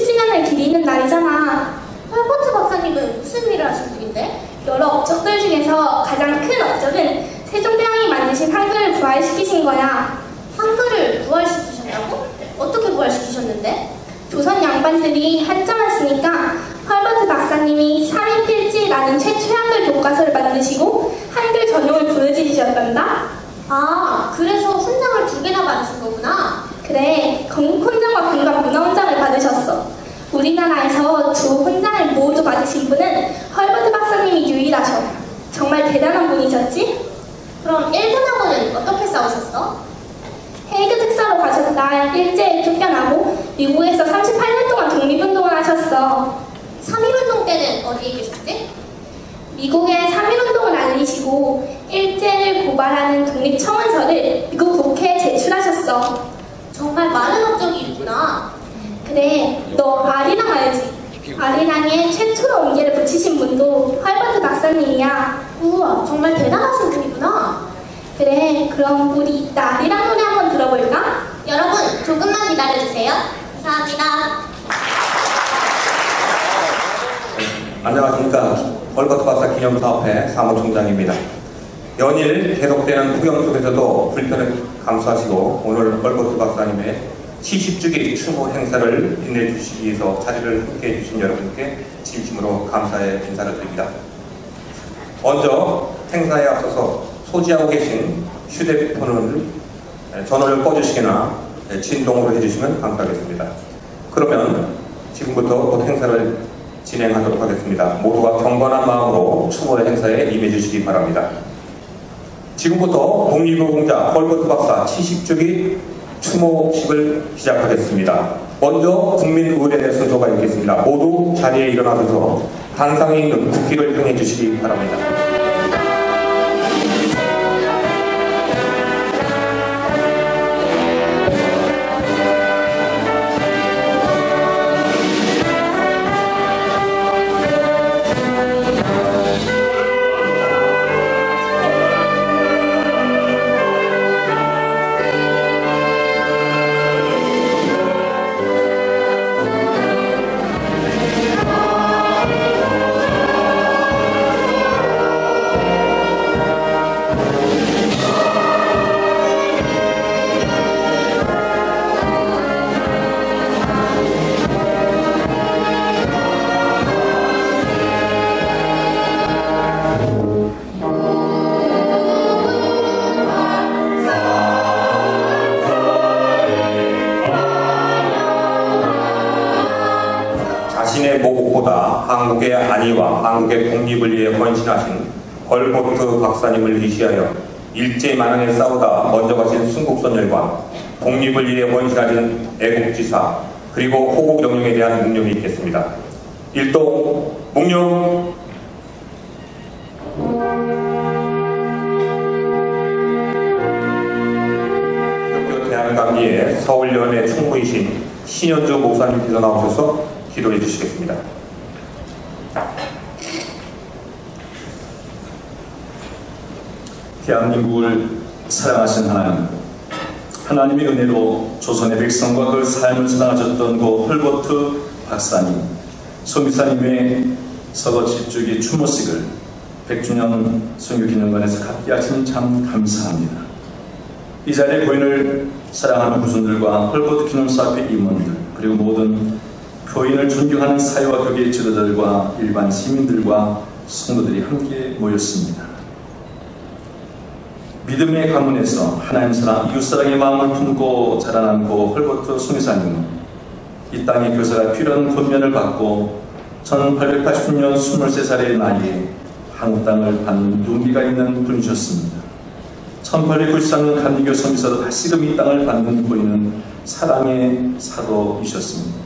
70주년을 기리는 날이잖아. 헐버트 박사님은 무슨 일을 하신 분인데? 여러 업적들 중에서 가장 큰 업적은 세종대왕이 만드신 한글을 부활시키신 거야. 한글을 부활시키셨다고? 어떻게 부활시키셨는데? 조선 양반들이 한자만 쓰니까 헐버트 박사님이 3인필지라는 최초의 한글 교과서를 만드시고 한글 전용을 부르짖으셨단다. 아, 그래서 훈장을 2개나 받으신 거구나. 그래, 건국훈장과 군관문화훈장을 받으셨어. 우리나라에서 두 훈장을 모두 받으신 분은 헐버트 박사님이 유일하셔. 정말 대단한 분이셨지? 그럼 일본하고는 어떻게 싸우셨어? 헤이그 특사로 가셨다 일제에 쫓겨나고 미국에서 38년 동안 독립운동을 하셨어. 3.1운동 때는 어디에 계셨지? 미국의 3.1운동을 알리시고 일제를 고발하는 독립청원서를 미국 국회에 제출하셨어. 정말 많은 업적이 있구나. 그래, 너 아리랑 알지? 아리랑에 최초로 옹기를 붙이신 분도 헐버트 박사님이야. 우와, 정말 대단하신 분이구나. 그래, 그럼 우리 이따 아리랑 노래 한번 들어볼까? 여러분, 조금만 기다려주세요. 감사합니다. 안녕하십니까. 헐버트 박사 기념사업회 사무총장입니다. 연일 계속되는 폭염 속에서도 불편을 감수하시고 오늘 헐버트 박사님의 70주기 추모 행사를 빛내주시기 위해서 자리를 함께해 주신 여러분께 진심으로 감사의 인사를 드립니다. 먼저 행사에 앞서서 소지하고 계신 휴대폰을 전원을 꺼주시거나 진동으로 해주시면 감사하겠습니다. 그러면 지금부터 곧 행사를 진행하도록 하겠습니다. 모두가 경건한 마음으로 추모의 행사에 임해 주시기 바랍니다. 지금부터 독립유공자 헐버트 박사 70주기 추모식을 시작하겠습니다. 먼저 국민의례 순서가 있겠습니다. 모두 자리에 일어나셔서 단상에 있는 국기를 향해 주시기 바랍니다. 자신의 모국보다 한국의 안위와 한국의 독립을 위해 헌신하신 헐버트 박사님을 위시하여 일제만항에 싸우다 먼저 가신 순국선열과 독립을 위해 헌신하신 애국지사 그리고 호국영령에 대한 묵념이 있겠습니다. 일동 묵념. 기독교 대한감리의 서울연회 총무이신 신현주 목사님께서 나오셔서 기도해 주시겠습니다. 대한민국을 사랑하신 하나님, 하나님의 은혜로 조선의 백성과 그 삶을 사랑하셨던 그 헐버트 박사님, 송기사님의 서거 70주기 추모식을 100주년 선교기념관에서 갖게 하시니 참 감사합니다. 이 자리에 고인을 사랑하는 후손들과 헐버트 기념사업회 임원들 그리고 모든 교인을 존경하는 사회와 교계의 지도자들과 일반 시민들과 성도들이 함께 모였습니다. 믿음의 가문에서 하나님 사랑, 이웃 사랑의 마음을 품고 자라난 고 헐버트 송이사님은 이 땅의 교사가 필요한 권면을 받고 1880년 23살의 나이에 한국 땅을 받는 용기가 있는 분이셨습니다. 1893년 감리교 성지서로 다시금 이 땅을 받는 고인은 사랑의 사도이셨습니다.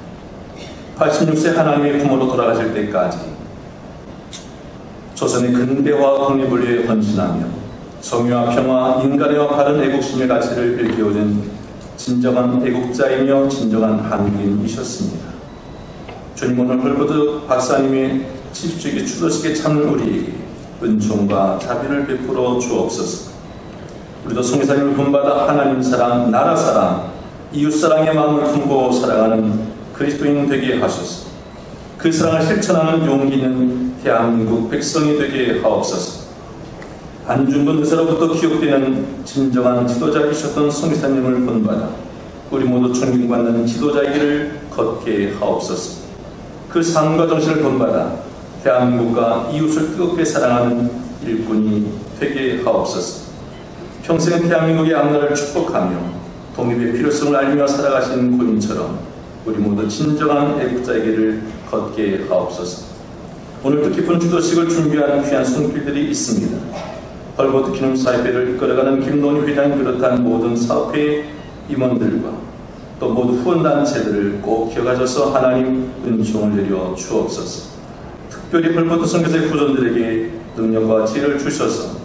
86세 하나님의 부모로 돌아가실 때까지 조선의 근대화 독립을 위해 헌신하며 정의와 평화, 인간의 바른 애국심의 가치를 일깨워준 진정한 애국자이며 진정한 한국인이셨습니다. 주님, 오늘 헐버트 박사님의 70주기 추도식에 참는 우리에게 은총과 자비를 베풀어 주옵소서. 우리도 송이사님을 본받아 하나님 사랑, 나라 사랑, 이웃 사랑의 마음을 품고 살아가는 그리스도인 되게 하소서. 그 사랑을 실천하는 용기 있는 대한민국 백성이 되게 하옵소서. 안중근 의사로부터 기억되는 진정한 지도자이셨던 송기사님을 본받아 우리 모두 존경받는 지도자의 길을 걷게 하옵소서. 그 삶과 정신을 본받아 대한민국과 이웃을 뜨겁게 사랑하는 일꾼이 되게 하옵소서. 평생 대한민국의 앞날을 축복하며 독립의 필요성을 알며 살아가신 군인처럼 우리 모두 진정한 애국자의 길을 걷게 하옵소서. 오늘 뜻깊은 주도식을 준비하는 귀한 손길들이 있습니다. 헐버트 기념사회를 이끌어가는 김론희 회장을 비롯한 모든 사업회 임원들과 또 모두 후원단체들을 꼭 기억하셔서 하나님 은총을 내려 주옵소서. 특별히 헐버트 선교사의 후손들에게 능력과 지혜를 주셔서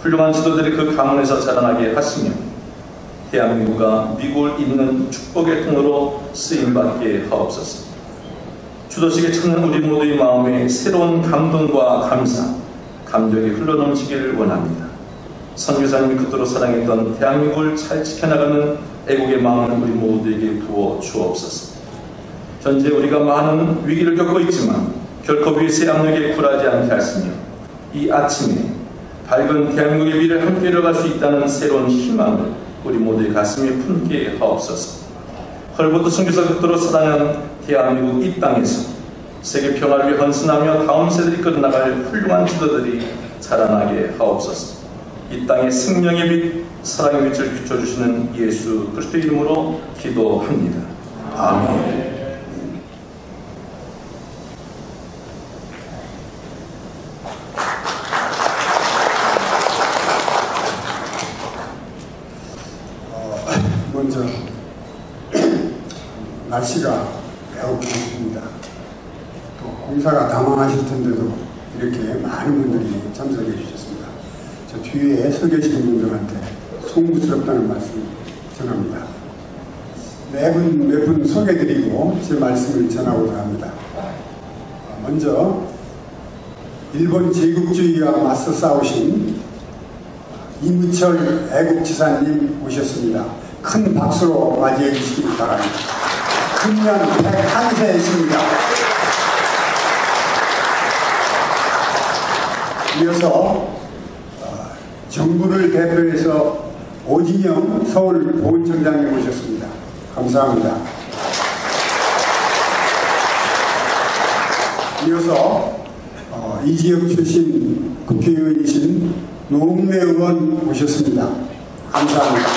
훌륭한 지도들이 그 강원에서 자라나게 하시며 대한민국과 미국을 잇는 축복의 통로로 쓰임받게 하옵소서. 주도식에 참여한 우리 모두의 마음에 새로운 감동과 감사, 감격이 흘러넘치기를 원합니다. 선교사님이 그토록 사랑했던 대한민국을 잘 지켜나가는 애국의 마음을 우리 모두에게 부어 주옵소서. 현재 우리가 많은 위기를 겪고 있지만 결코 위기의 압력에 굴하지 않게 하시며 이 아침에 밝은 대한민국의 미래를 함께 이뤄갈 수 있다는 새로운 희망을 우리 모두의 가슴에 품게 하옵소서. 헐버트 선교사가 그토록 사랑하는 대한민국 이 땅에서 세계 평화를 위해 헌신하며 다음 세대를 이끌어나갈 훌륭한 지도들이 자라나게 하옵소서. 이 땅의 생명의 빛, 사랑의 빛을 비춰주시는 예수 그리스도의 이름으로 기도합니다. 아멘. 먼저 날씨가 매우 덥습니다. 또 공사가 당황하실 텐데도 이렇게 많은 분들이 참석해 주셨습니다. 저 뒤에 서 계신 분들한테 송구스럽다는 말씀 전합니다. 몇 분 소개해드리고 제 말씀을 전하고자 합니다. 먼저 일본 제국주의와 맞서 싸우신 이무철 애국지사님 오셨습니다. 큰 박수로 맞이해 주시기 바랍니다. 금년 101세이십니다. 이어서 정부를 대표해서 오진영 서울보훈청장님 오셨습니다. 감사합니다. 이어서 이 지역 출신 국회의원이신 노웅래 의원 오셨습니다. 감사합니다.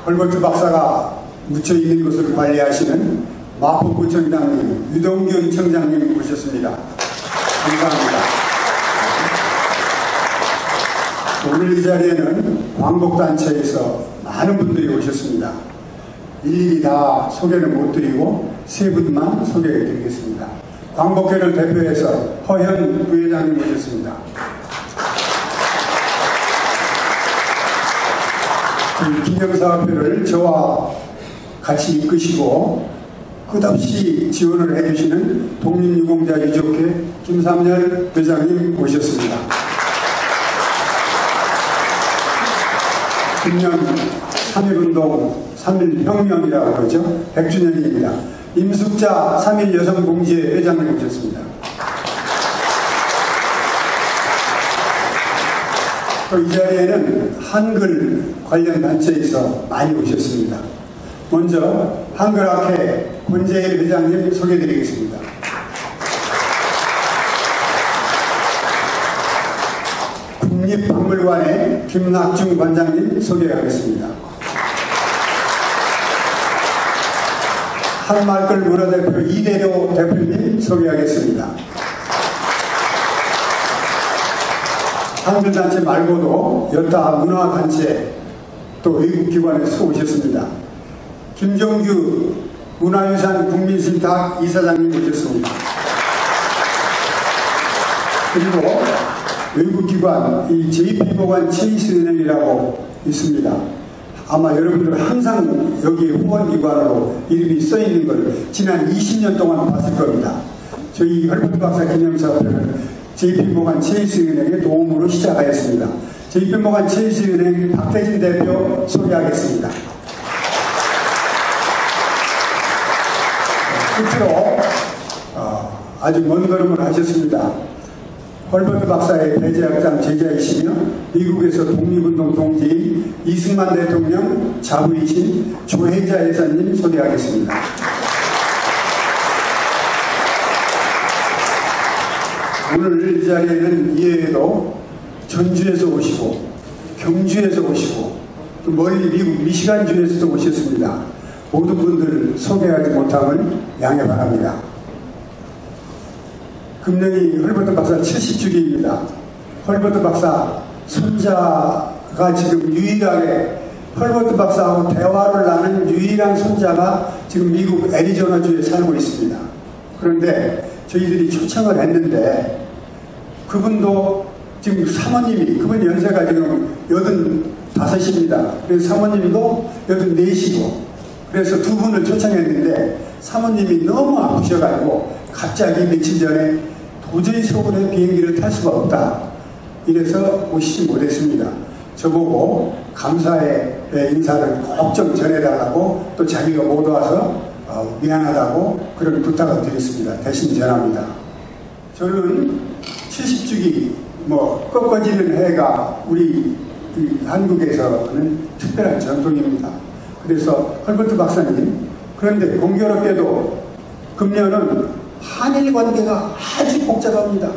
헐버트 박사가 묻혀 있는 것을 관리하시는 마포구청장님, 유동균 청장님 오셨습니다. 감사합니다. 오늘 이 자리에는 광복단체에서 많은 분들이 오셨습니다. 일일이 다 소개를 못 드리고 세 분만 소개해 드리겠습니다. 광복회를 대표해서 허현 부회장님 오셨습니다. 저희 기념사업회를 저와 같이 이끄시고 끝없이 지원을 해주시는 독립유공자 유족회 김삼열 회장님 오셨습니다. 금년 3.1운동 3.1혁명이라고 그러죠. 100주년입니다. 임숙자 3.1 여성공지회 회장님 오셨습니다. 또 이 자리에는 한글 관련 단체에서 많이 오셨습니다. 먼저 한글학회 권재일 회장님 소개해드리겠습니다. 국립박물관의 김낙중 관장님 소개하겠습니다. 한말글 문화대표 이대료 대표님 소개하겠습니다. 한글단체 말고도 여타 문화단체 또 외국기관에서 오셨습니다. 김종규 문화유산 국민신탁 이사장님 오셨습니다. 그리고 외국기관 이 JP보관 체이스은행이라고 있습니다. 아마 여러분들 항상 여기 후원기관으로 이름이 써있는 걸 지난 20년 동안 봤을 겁니다. 저희 헐버트 박사 기념사업회는 JP보관 체이스은행의 도움으로 시작하였습니다. 제2변모관 제1시은행 박태진 대표 소개하겠습니다. 끝으로 아주 먼 걸음을 하셨습니다. 헐버트 박사의 배제학장 제자이시며 미국에서 독립운동 동지인 이승만 대통령 자부이신 조혜자 여사님 소개하겠습니다. 오늘 이 자리에는 이외에도 전주에서 오시고 경주에서 오시고 또 멀리 미국 미시간주에서도 오셨습니다. 모든 분들 소개하지 못함을 양해 바랍니다. 금년이 헐버트 박사 70주기입니다. 헐버트 박사 손자가 지금 유일하게 헐버트 박사하고 대화를 나눈 유일한 손자가 지금 미국 애리조나주에 살고 있습니다. 그런데 저희들이 초청을 했는데 그분도 지금 사모님이 그분 연세가 지금 85입니다. 그래서 사모님도 84시고 그래서 두 분을 초청했는데 사모님이 너무 아프셔가지고 갑자기 며칠 전에 도저히 서울에 비행기를 탈 수가 없다 이래서 오시지 못했습니다. 저보고 감사의 인사를 꼭 좀 전해달라고 또 자기가 못 와서 미안하다고 그런 부탁을 드렸습니다. 대신 전합니다. 저는 70주기 꺾어지는 해가 우리 한국에서는 특별한 전통입니다. 그래서 헐버트 박사님, 그런데 공교롭게도 금년은 한일 관계가 아주 복잡합니다.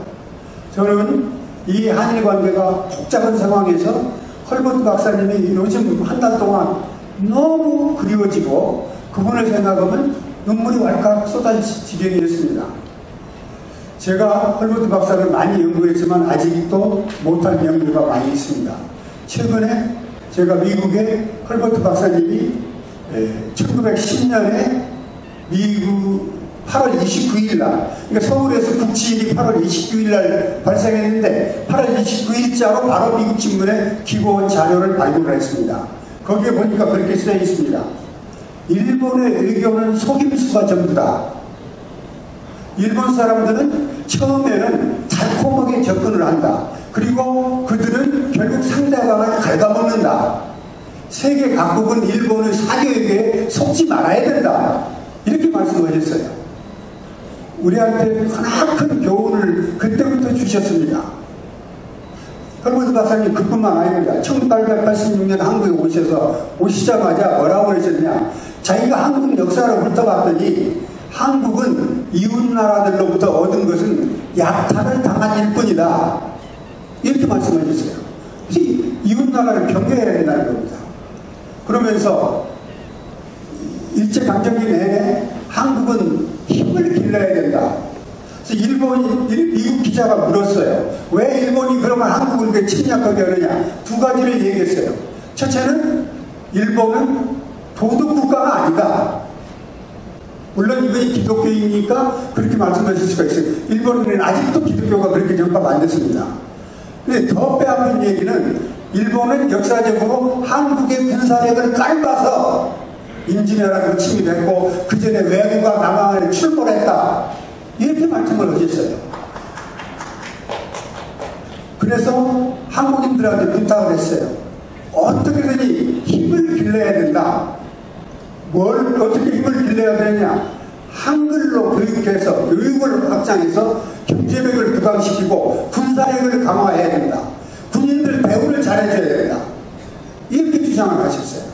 저는 이 한일 관계가 복잡한 상황에서 헐버트 박사님이 요즘 한 달 동안 너무 그리워지고 그분을 생각하면 눈물이 왈칵 쏟아질 지경이었습니다. 제가 헐버트 박사를 많이 연구했지만 아직도 못한 연구가 많이 있습니다. 최근에 제가 미국에 헐버트 박사님이 1910년에 미국 8월 29일 날, 그러니까 서울에서 국치일이 8월 29일 날 발생했는데 8월 29일자로 바로 미국 신문에 기고한 자료를 발굴을 했습니다. 거기에 보니까 그렇게 쓰여 있습니다. 일본의 의견은 속임수가 전부다. 일본 사람들은 처음에는 달콤하게 접근을 한다. 그리고 그들은 결국 상대방을 갉아먹는다. 세계 각국은 일본의 사교육에 속지 말아야 된다. 이렇게 말씀하셨어요. 우리한테 크나큰 교훈을 그때부터 주셨습니다. 헐버트 박사님 그뿐만 아닙니다. 1886년 한국에 오시자마자 뭐라고 하셨냐. 자기가 한국 역사를 훑어봤더니 한국은 이웃나라들로부터 얻은 것은 약탈을 당한 일뿐이다. 이렇게 말씀하셨어요. 이웃나라를 경계해야 된다는 겁니다. 그러면서 일제강점기 내내 한국은 힘을 길러야 된다. 그래서 미국 기자가 물었어요. 왜 일본이 그러면 한국을 그렇게 침략하게 하느냐. 두 가지를 얘기했어요. 첫째는 일본은 도덕국가가 아니다. 물론 이분이 기독교이니까 그렇게 말씀하실 수가 있어요. 일본은 아직도 기독교가 그렇게 전파가 안 됐습니다. 근데 더 빼앗긴 얘기는 일본은 역사적으로 한국의 군사력을 깔아서 임진왜란으로 침입했고 그 전에 외구가 남한에 출몰했다. 이렇게 말씀을 하셨어요. 그래서 한국인들한테 부탁을 했어요. 어떻게든지 힘을 길러야 된다. 뭘 어떻게 힘을 길러야 되냐. 한글로 교육해서 교육을 확장해서 경제력을 부강시키고 군사력을 강화해야 된다. 군인들 배우를 잘해줘야 된다. 이렇게 주장을 하셨어요.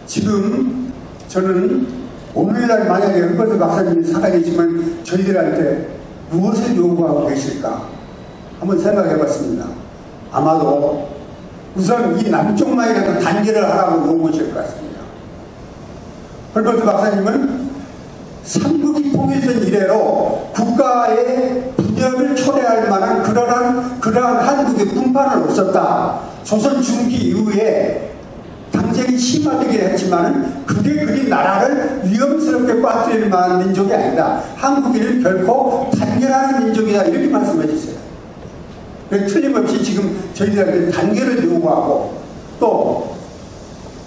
지금 저는 오늘날 만약에 헐버트 박사님이 살아계시면 저희들한테 무엇을 요구하고 계실까 한번 생각해 봤습니다. 아마도 우선 이 남쪽만이라도 단결을 하라고 요구하실 것 같습니다. 헐버트 박사님은 삼국이 통일된 이래로 국가의 분열을 초래할 만한 그러한 한국의 분파는 없었다. 조선 중기 이후에 당쟁이 심화되긴 했지만 그게 그리 나라를 위험스럽게 빠뜨릴 만한 민족이 아니다. 한국인은 결코 단결하는 민족이다. 이렇게 말씀해 주세요. 틀림없이 지금 저희들한테 단결을 요구하고 또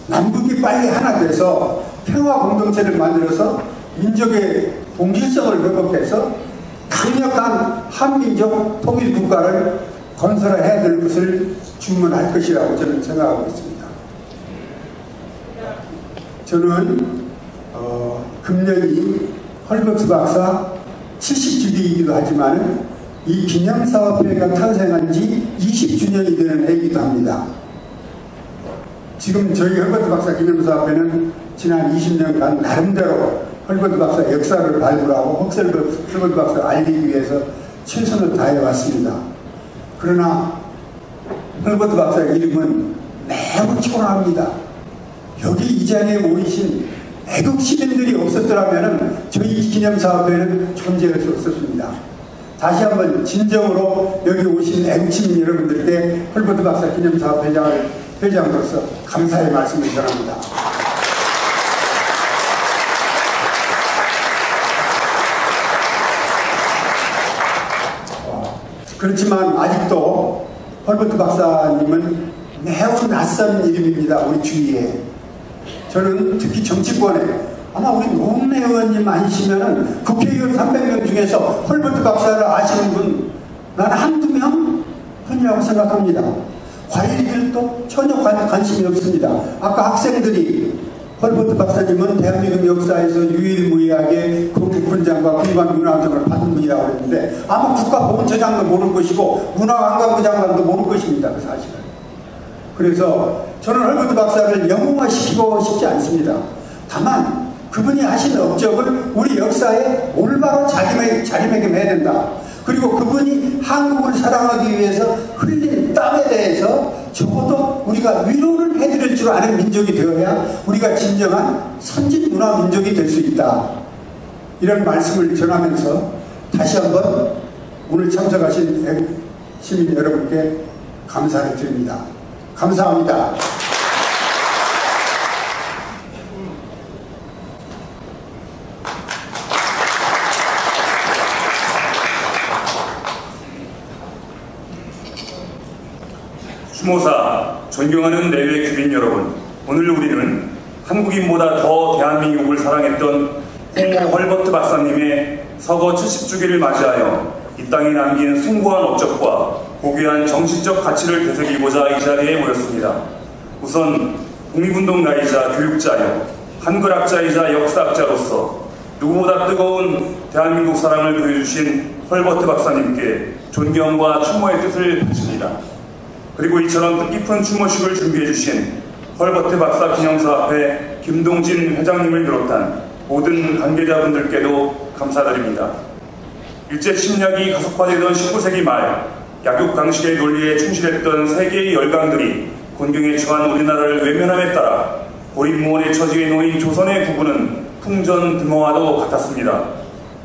남북이 빨리 하나 돼서 평화 공동체를 만들어서 민족의 동질성을 회복해서 강력한 한민족 통일 국가를 건설해야 될 것을 주문할 것이라고 저는 생각하고 있습니다. 저는 금년이 헐버트 박사 70주기이기도 하지만 이 기념사업회가 탄생한 지 20주년이 되는 해이기도 합니다. 지금 저희 헐버트 박사 기념사업회는 지난 20년간 나름대로 헐버트 박사 역사를 발굴하고 헐버트 박사를 알리기 위해서 최선을 다해왔습니다. 그러나 헐버트 박사의 이름은 매우 초라합니다. 여기 이 자리에 모이신 애국 시민들이 없었더라면 저희 기념사업회는 존재할 수 없었습니다. 다시 한번 진정으로 여기 오신 애국 시민 여러분들께 헐버트 박사 기념사업 회장으로서 감사의 말씀을 전합니다. 그렇지만 아직도 헐버트 박사님은 매우 낯선 이름입니다. 우리 주위에. 저는 특히 정치권에 아마 우리 노웅래 의원님 아니시면은 국회의원 300명 중에서 헐버트 박사를 아시는 분 난 한두 명 뿐이라고 생각합니다. 과일들도 전혀 관심이 없습니다. 아까 학생들이 헐버트 박사님은 대한민국 역사에서 유일무이하게 국군장과 군관문화장을 받은 분이라고 했는데 아마 국가보훈처장도 모를 것이고 문화관광부 장관도 모를 것입니다. 그 사실은. 그래서 저는 헐버트 박사를 영웅화시키고 싶지 않습니다. 다만 그분이 하신 업적을 우리 역사에 올바로 자리매김해야 된다. 그리고 그분이 한국을 사랑하기 위해서 흘린 땀에 대해서 적어도 우리가 위로를 해드릴 줄 아는 민족이 되어야 우리가 진정한 선진 문화 민족이 될 수 있다. 이런 말씀을 전하면서 다시 한번 오늘 참석하신 애국 시민 여러분께 감사를 드립니다. 감사합니다. 추모사, 존경하는 내외 귀빈 여러분, 오늘 우리는 한국인보다 더 대한민국을 사랑했던 홍모 헐버트 박사님의 서거 70주기를 맞이하여 이 땅에 남긴 숭고한 업적과 고귀한 정신적 가치를 되새기고자 이 자리에 모였습니다. 우선 독립운동가이자 교육자여 한글학자이자 역사학자로서 누구보다 뜨거운 대한민국 사랑을 보여주신 헐버트 박사님께 존경과 추모의 뜻을 바칩니다. 그리고 이처럼 뜻깊은 추모식을 준비해주신 헐버트 박사 기념사업회 김동진 회장님을 비롯한 모든 관계자분들께도 감사드립니다. 일제 침략이 가속화되던 19세기 말 약육 강식의 논리에 충실했던 세계의 열강들이 곤경에 처한 우리나라를 외면함에 따라 고립무원의 처지에 놓인 조선의 구구는 풍전등화와도 같았습니다.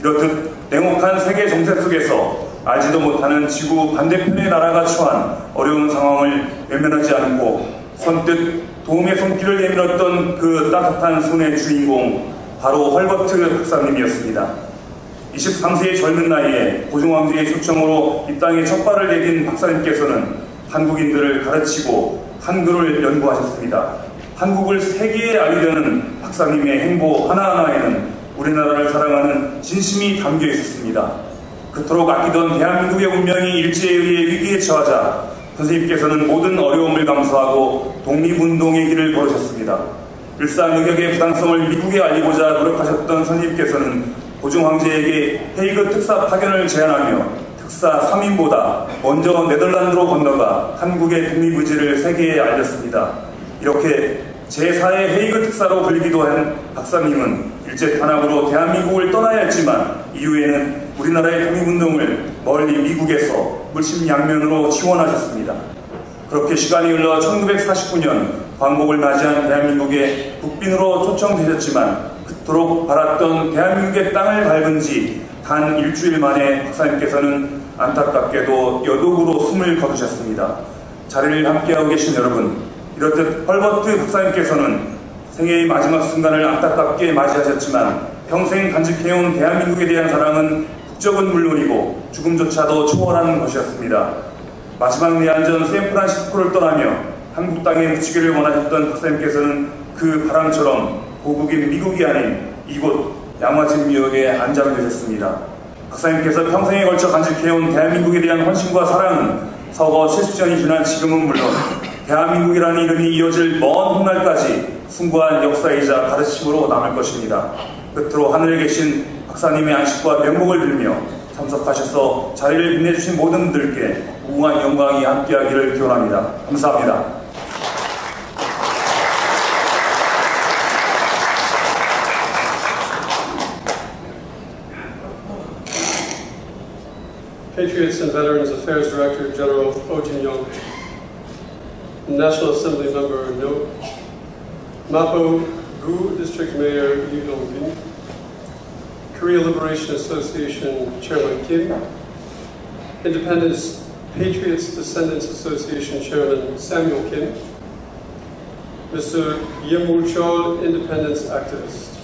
이렇듯 냉혹한 세계 정세 속에서 알지도 못하는 지구 반대편의 나라가 처한 어려운 상황을 외면하지 않고 선뜻 도움의 손길을 내밀었던 그 따뜻한 손의 주인공 바로 헐버트 박사님이었습니다. 23세의 젊은 나이에 고종황제의 초청으로 이 땅에 첫 발을 내딘 박사님께서는 한국인들을 가르치고 한글을 연구하셨습니다. 한국을 세계에 알리려는 박사님의 행보 하나하나에는 우리나라를 사랑하는 진심이 담겨 있었습니다. 그토록 아끼던 대한민국의 운명이 일제에 의해 위기에 처하자 선생님께서는 모든 어려움을 감수하고 독립운동의 길을 걸으셨습니다. 일상의격의 부당성을 미국에 알리고자 노력하셨던 선생님께서는 고종황제에게 헤이그 특사 파견을 제안하며 특사 3인보다 먼저 네덜란드로 건너가 한국의 독립의지를 세계에 알렸습니다. 이렇게 제4의 헤이그 특사로 불리기도 한 박사님은 일제 탄압으로 대한민국을 떠나야 했지만 이후에는 우리나라의 독립운동을 멀리 미국에서 물심양면으로 지원하셨습니다. 그렇게 시간이 흘러 1949년 광복을 맞이한 대한민국에 국빈으로 초청되셨지만 그토록 바랐던 대한민국의 땅을 밟은 지 단 일주일 만에 박사님께서는 안타깝게도 여독으로 숨을 거두셨습니다. 자리를 함께하고 계신 여러분, 이렇듯 헐버트 박사님께서는 생애의 마지막 순간을 안타깝게 맞이하셨지만 평생 간직해온 대한민국에 대한 사랑은 국적은 물론이고 죽음조차도 초월하는 것이었습니다. 마지막 내한전 샌프란시스코를 떠나며 한국 땅에 묻히기를 원하셨던 박사님께서는 그 바람처럼 고국인 미국이 아닌 이곳 양화진미역에 안장되셨습니다. 박사님께서 평생에 걸쳐 간직해온 대한민국에 대한 헌신과 사랑은 서거 70년이 지난 지금은 물론 대한민국이라는 이름이 이어질 먼 훗날까지 숭고한 역사이자 가르침으로 남을 것입니다. 끝으로 하늘에 계신 박사님의 안식과 명복을 빌며 참석하셔서 자리를 빛내주신 모든 분들께 무궁한 영광이 함께하기를 기원합니다. 감사합니다. Patriots and Veterans Affairs Director General Oh Jin-young, National Assembly Member No, Mapo Gu District Mayor Lee Dong-bin, Korea Liberation Association Chairman Kim, Independence Patriots Descendants Association Chairman Samuel Kim, Mr. Yim Woo-chol, Independence Activist.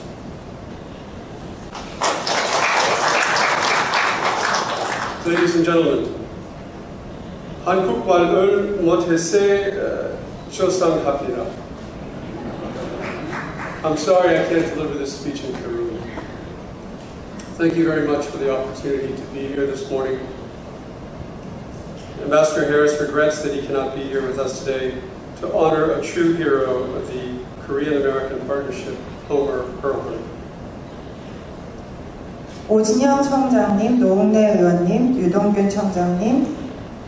Ladies and gentlemen, 한국말을 못해서 조상합니다. I'm sorry I can't deliver this speech in Korean. Thank you very much for the opportunity to be here this morning. Ambassador Harris regrets that he cannot be here with us today to honor a true hero of the Korean-American partnership, Homer Perlman. 오진영 청장님, 노웅래 의원님, 유동균 청장님,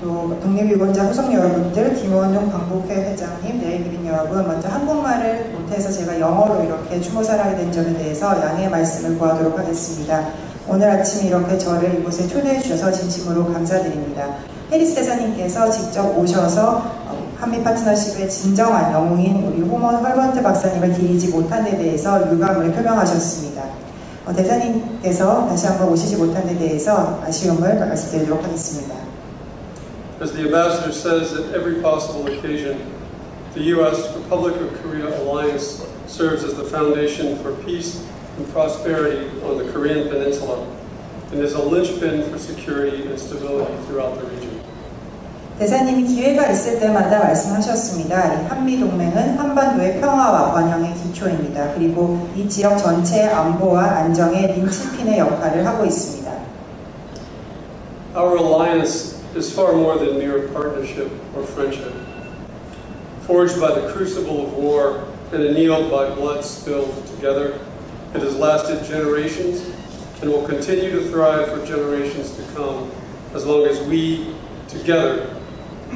또 독립유권자 후속 여러분들, 김원용 광복회 회장님, 내일기린 여러분, 먼저 한국말을 못해서 제가 영어로 이렇게 추모사를 하게 된 점에 대해서 양해의 말씀을 구하도록 하겠습니다. 오늘 아침 이렇게 저를 이곳에 초대해 주셔서 진심으로 감사드립니다. 해리스 대사님께서 직접 오셔서 한미 파트너십의 진정한 영웅인 우리 호머 헐버트 박사님을 기리지 못한 데 대해서 유감을 표명하셨습니다. 대사님께서 다시 한번 오시지 못한 데 대해서 아쉬움을 말씀드리도록 하겠습니다. As the ambassador says, at every possible occasion, the U.S. Republic of Korea alliance serves as the foundation for peace and prosperity on the Korean Peninsula and is a linchpin for security and stability throughout the region. 대사님이 기회가 있을 때마다 말씀하셨습니다. 이 한미동맹은 한반도의 평화와 번영의 기초입니다. 그리고 이 지역 전체의 안보와 안정의 linchpin의 역할을 하고 있습니다. Our alliance is far more than mere partnership or friendship. Forged by the crucible of war and annealed by blood spilled together, it has lasted generations and will continue to thrive for generations to come as long as we together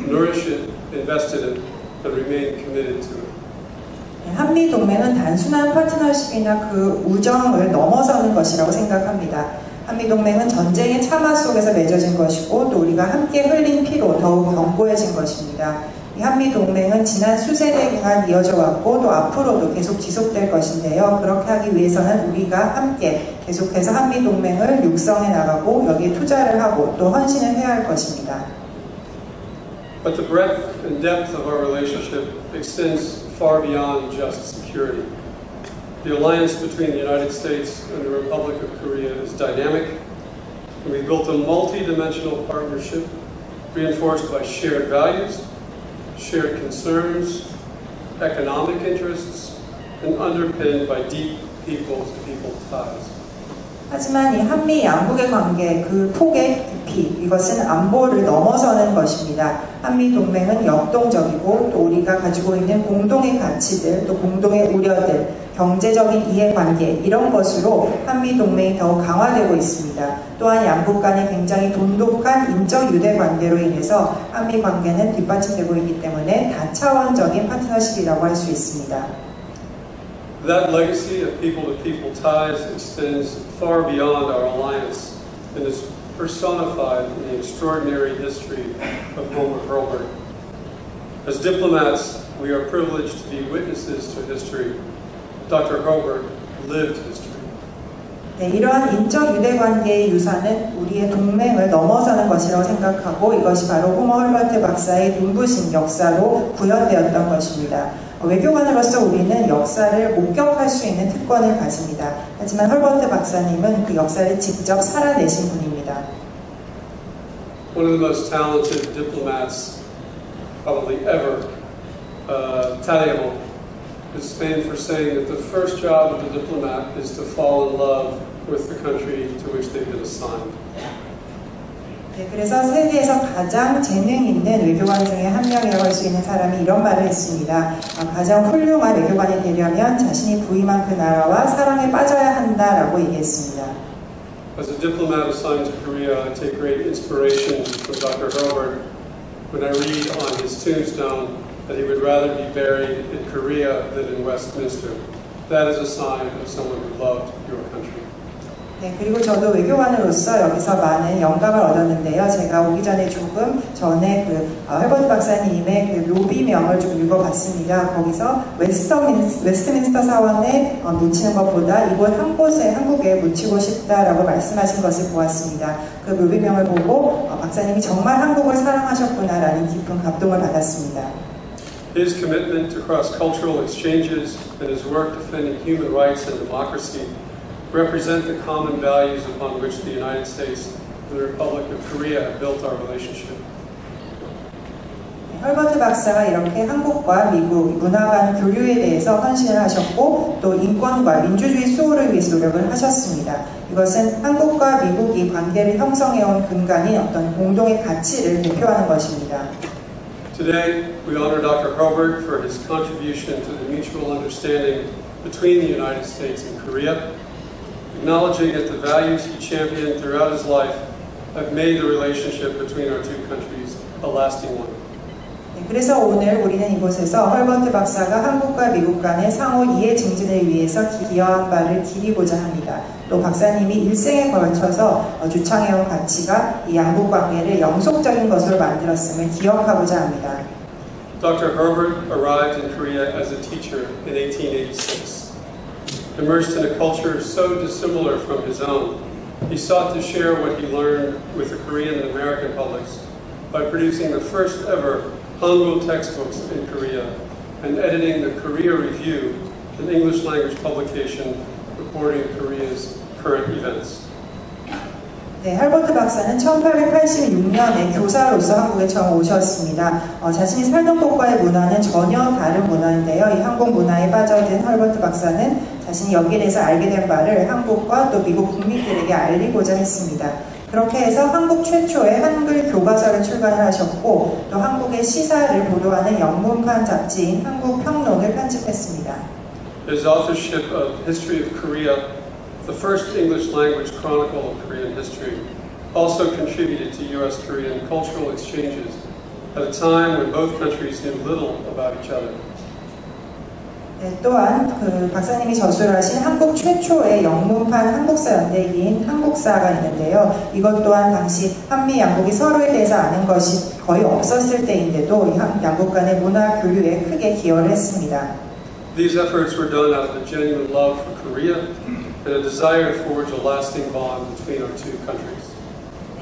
nourish it, invest in it, and remain committed to it. 한미 동맹은 단순한 파트너십이나 그 우정을 넘어서는 것이라고 생각합니다. 한미 동맹은 전쟁의 참화 속에서 맺어진 것이고 또 우리가 함께 흘린 피로 더욱 견고해진 것입니다. 이 한미 동맹은 지난 수세대간 이어져 왔고 또 앞으로도 계속 지속될 것인데요. 그렇게 하기 위해서는 우리가 함께 계속해서 한미 동맹을 육성해 나가고 여기에 투자를 하고 또 헌신을 해야 할 것입니다. But the breadth and depth of our relationship extends far beyond just security. The alliance between the United States and the Republic of Korea is dynamic, and we've built a multi-dimensional partnership reinforced by shared values, shared concerns, economic interests, and underpinned by deep people-to-people ties. 하지만 이 한미 양국의 관계, 그 폭의 깊이, 이것은 안보를 넘어서는 것입니다. 한미 동맹은 역동적이고 또 우리가 가지고 있는 공동의 가치들, 또 공동의 우려들, 경제적인 이해관계 이런 것으로 한미 동맹이 더욱 강화되고 있습니다. 또한 양국 간의 굉장히 돈독한 인적 유대 관계로 인해서 한미 관계는 뒷받침되고 있기 때문에 다차원적인 파트너십이라고 할 수 있습니다. That legacy of people-to-people ties extends far beyond our alliance and is personified in the extraordinary history of Homer Perlman. As diplomats, we are privileged to be witnesses to history. Dr. Hurlburt lived history. 네, 이러한 인적 유대관계의 유산은 우리의 동맹을 넘어서는 것이라고 생각하고 이것이 바로 호머 헐버트 박사의 눈부신 역사로 구현되었던 것입니다. 외교관으로서 우리는 역사를 목격할 수 있는 특권을 가집니다. 하지만 헐버트 박사님은 그 역사를 직접 살아내신 분입니다. One of the most talented diplomats probably ever, Talleyrand, is famed for saying that the first job of the diplomat is to fall in love with the country to which they've been assigned. 네, 그래서 세계에서 가장 재능 있는 외교관 중에 한 명이라고 할 수 있는 사람이 이런 말을 했습니다. 가장 훌륭한 외교관이 되려면 자신이 부임한 그 나라와 사랑에 빠져야 한다라고 얘기했습니다. As a diplomat assigned to Korea, I take great inspiration from Dr. Herbert when I read on his tombstone that he would rather be buried in Korea than in Westminster. That is a sign of someone who loved your country. 네, 그리고 저도 외교관으로서 여기서 많은 영감을 얻었는데요. 제가 오기 전에 조금 전에 헐버트 박사님의 그 묘비명을 좀 읽어봤습니다. 거기서 웨스트민스터 사원에 묻히는 것보다 이곳 한 곳에 한국에 묻히고 싶다라고 말씀하신 것을 보았습니다. 그 묘비명을 보고 박사님이 정말 한국을 사랑하셨구나라는 깊은 감동을 받았습니다. His commitment to cross-cultural exchanges and his work defending human rights and democracy represent the common values upon which the United States and the Republic of Korea built our relationship. 헐버트 박사가 이렇게 한국과 미국 문화 간 교류에 대해서 헌신을 하셨고 또 인권과 민주주의 수호를 위해서 노력을 하셨습니다. 이것은 한국과 미국이 관계를 형성해온 근간인 어떤 공동의 가치를 대표하는 것입니다. Today, we honor Dr. Herbert for his contribution to the mutual understanding between the United States and Korea, acknowledging that the values he championed throughout his life have made the relationship between our two countries a lasting one. 그래서 오늘 우리는 이곳에서 헐버트 박사가 한국과 미국 간의 상호 이해 증진을 위해서 기여한 바를 기리고자 합니다. 또 박사님이 일생에 걸쳐서 주창해온 가치가 이 양국 관계를 영속적인 것으로 만들었음을 기억하고자 합니다. Dr. Herbert arrived in Korea as a teacher in 1886. Immersed in a culture so dissimilar from his own, he sought to share what he learned with the Korean and American publics by producing the first ever Hangul textbooks in Korea and editing the Korea Review, an English language publication reporting Korea's current events. 네, 헐버트 박사는 1886년에 교사로서 한국에 처음 오셨습니다. 자신이 살던 곳과의 문화는 전혀 다른 문화인데요. 이 한국 문화에 빠져든 헐버트 박사는 자신이 여기에 대해서 알게 된 바를 한국과 또 미국 국민들에게 알리고자 했습니다. 그렇게 해서 한국 최초의 한글 교과서를 출간을 하셨고 또 한국의 시사를 보도하는 영문판 잡지인 한국평론을 편집했습니다. His authorship of History of Korea, the first English language chronicle of Korean history, also contributed to U.S.-Korean cultural exchanges at a time when both countries knew little about each other. 네, 또한 그 박사님이 저술을 하신 한국 최초의 영문판 한국사 연대기인 한국사가 있는데요. 이것 또한 당시 한미 양국이 서로에 대해서 아는 것이 거의 없었을 때인데도 양국 간의 문화 교류에 크게 기여를 했습니다. These efforts were done out of a genuine love for Korea and a desire to forge a lasting bond between our two countries.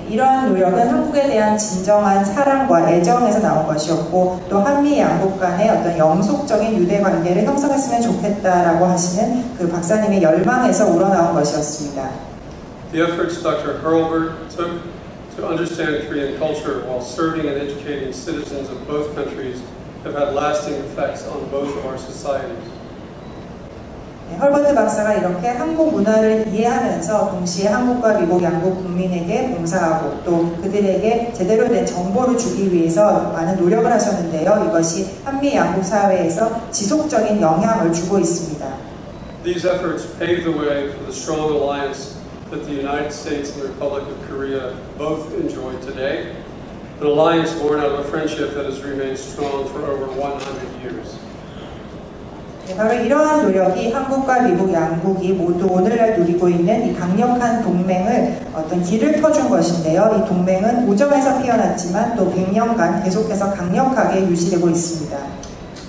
이러한 노력은 한국에 대한 진정한 사랑과 애정에서 나온 것이었고 또 한미 양국 간의 어떤 영속적인 유대 관계를 형성했으면 좋겠다라고 하시는 그 박사님의 열망에서 우러나온 것이었습니다. The efforts Dr. Herbert took to understand Korean culture while serving and educating citizens of both countries have had lasting effects on both of our societies. 헐버트 박사가 이렇게 한국 문화를 이해하면서 동시에 한국과 미국 양국 국민에게 봉사하고 또 그들에게 제대로 된 정보를 주기 위해서 많은 노력을 하셨는데요. 이것이 한미 양국 사회에서 지속적인 영향을 주고 있습니다. These efforts paved the way for the strong alliance that the United States and the Republic of Korea both enjoy today, an alliance born out of a friendship that has remained strong for over 100 years. 네, 바로 이러한 노력이 한국과 미국 양국이 모두 오늘날 누리고 있는 이 강력한 동맹을 어떤 길을 펴준 것인데요. 이 동맹은 오점에서 피어났지만 또 100년간 계속해서 강력하게 유지되고 있습니다.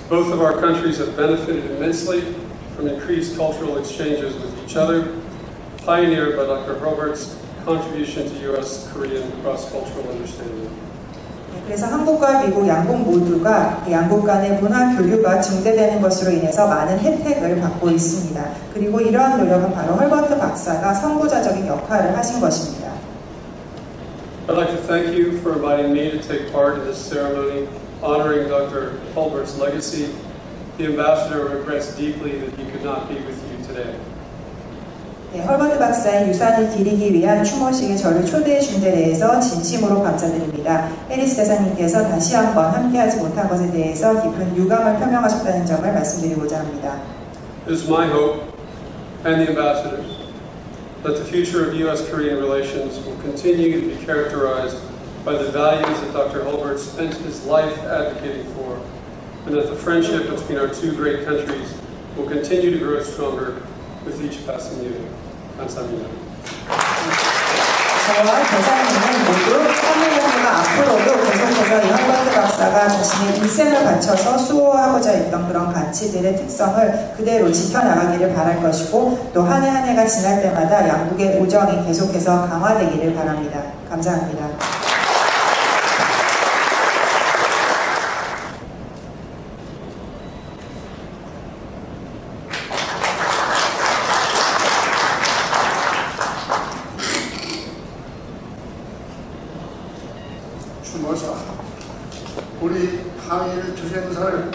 Both of our countries have benefited immensely from increased cultural exchanges with each other, pioneered by Dr. Herbert's contribution to U.S.-Korean cross-cultural understanding. 그래서 한국과 미국 양국 모두가 양국 간의 문화 교류가 증대되는 것으로 인해서 많은 혜택을 받고 있습니다. 그리고 이러한 노력은 바로 헐버트 박사가 선구자적인 역할을 하신 것입니다. I'd like to thank you for inviting me to take part in this ceremony honoring Dr. Herbert's legacy. The ambassador regrets deeply that he could not be with you today. 네, 헐버트 박사의 유산을 기리기 위한 추모식에 저를 초대해 준 데 대해서 진심으로 감사드립니다. 해리스 대사님께서 다시 한번 함께하지 못한 것에 대해서 깊은 유감을 표명하셨다는 점을 말씀드리고자 합니다. It is my hope and the ambassadors that the future of U.S.-Korean relations will continue to be characterized by the values that Dr. Hulbert spent his life advocating for, and that the friendship between our two great countries will continue to grow stronger with each passing year. 감사합니다. 저와 대사님은 모두 한미정부가 앞으로도 계속해서 이 헐버트 박사가 자신의 일생을 바쳐서 수호하고자 했던 그런 가치들의 특성을 그대로 지켜나가기를 바랄 것이고 또 한 해 한 해가 지날 때마다 양국의 우정이 계속해서 강화되기를 바랍니다. 감사합니다. 추모사, 우리 항일 투쟁사를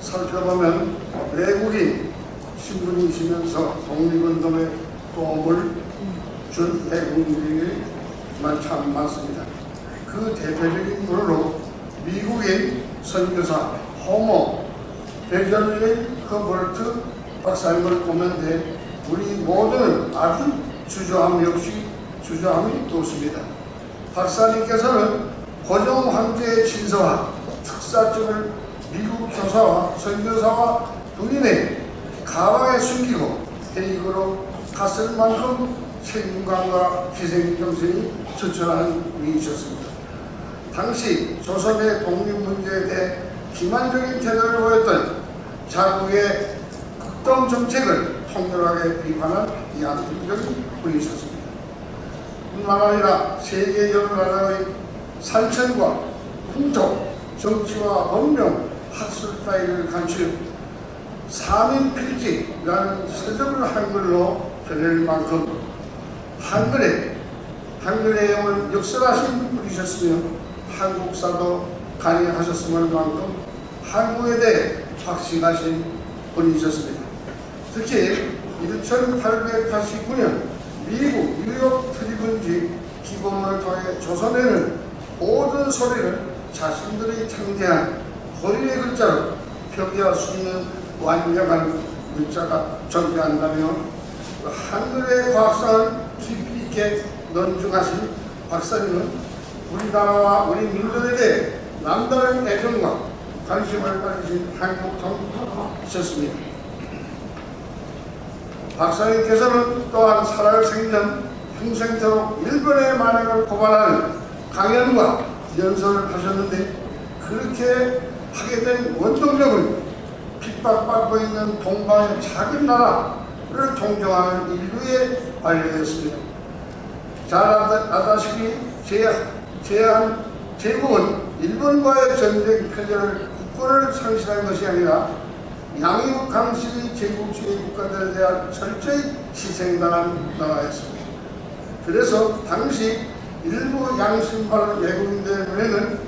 살펴보면 외국인 신분이시면서 독립운동에 도움을 준 외국인들이 참 많습니다. 그 대표적인 분으로 미국인 선교사 호모 베젤리 허버트 박사님을 보는데 우리 모두는 아주 주저함이 없습니다. 박사님께서는 고종 황제의 친서와 특사증을 미국 교사와 선교사와 부인의 가방에 숨기고 대익으로 갔을 만큼 책임감과 희생정신이 투철한 분이셨습니다. 당시 조선의 독립문제에 대해 기만적인 태도를 보였던 자국의 극동정책을 통렬하게 비판한 양심적인 분이셨습니다. 뿐만 아니라 세계 여러 나라의 살천과 풍토, 정치와文명, 학술 따위를 갖추어 사민필지라는 서적을 한글로 펴낼 만큼 한글의 영을 역설하신 분이셨으며 한국사도 간이하셨을 만큼 한국에 대해 확신하신 분이셨습니다. 특히 1889년 미국 뉴욕 트리뷴지 기본을 통해 조선에는 모든 소리를 자신들이 창제한 고리의 글자로 표기할 수 있는 완벽한 문자가 존재한다며 한글의 과학상을 깊이 있게 논증하신 박사님은 우리나라와 우리 민족에 대해 남다른 애정과 관심을 가지신 한국 통이셨습니다. 박사님께서는 또한 살아갈 생전 평생토록 일본의 만행을 고발하는 강연과 연설을 하셨는데 그렇게 하게 된 원동력은 핍박받고 있는 동방의 작은 나라를 통정하는 인류의 관료였습니다. 잘 아다시피 제국은 일본과의 전쟁 패전을 국권을 상실한 것이 아니라 양육 강식의 제국주의 국가들에 대한 철저히 희생당한 나라였습니다. 그래서 당시 일부 양심바른 외국인들의 눈에는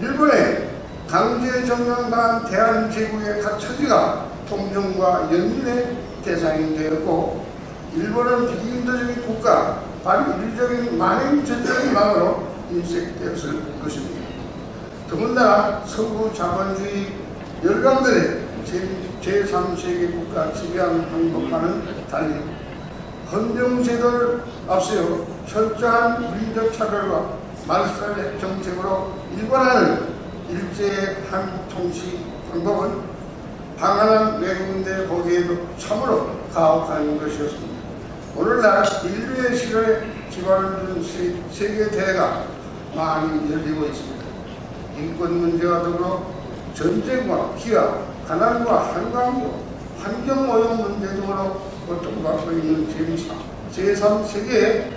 일본의 강제 점령당한 대한제국의 처지가 통정과 연민의 대상이 되었고 일본은 비인도적인 국가, 반인류적인 만행전적인 나라로 인식되었을 것입니다. 더군다나 서구 자본주의 열강들의 제3세계 국가 지배하는 방법과는 달리 헌정제도를 앞세워 철저한 민족 차별과 말살의 정책으로 일관하는 일제의 한국 통치 방법은 방한한 외국인들의 보기에도 참으로 가혹한 것이었습니다. 오늘날 인류의 실현에 기반을 둔 세계대회가 많이 열리고 있습니다. 인권 문제와 더불어 전쟁과 기아, 가난과 한강교, 환경오염 문제 등으로 고통받고 있는 제3세계의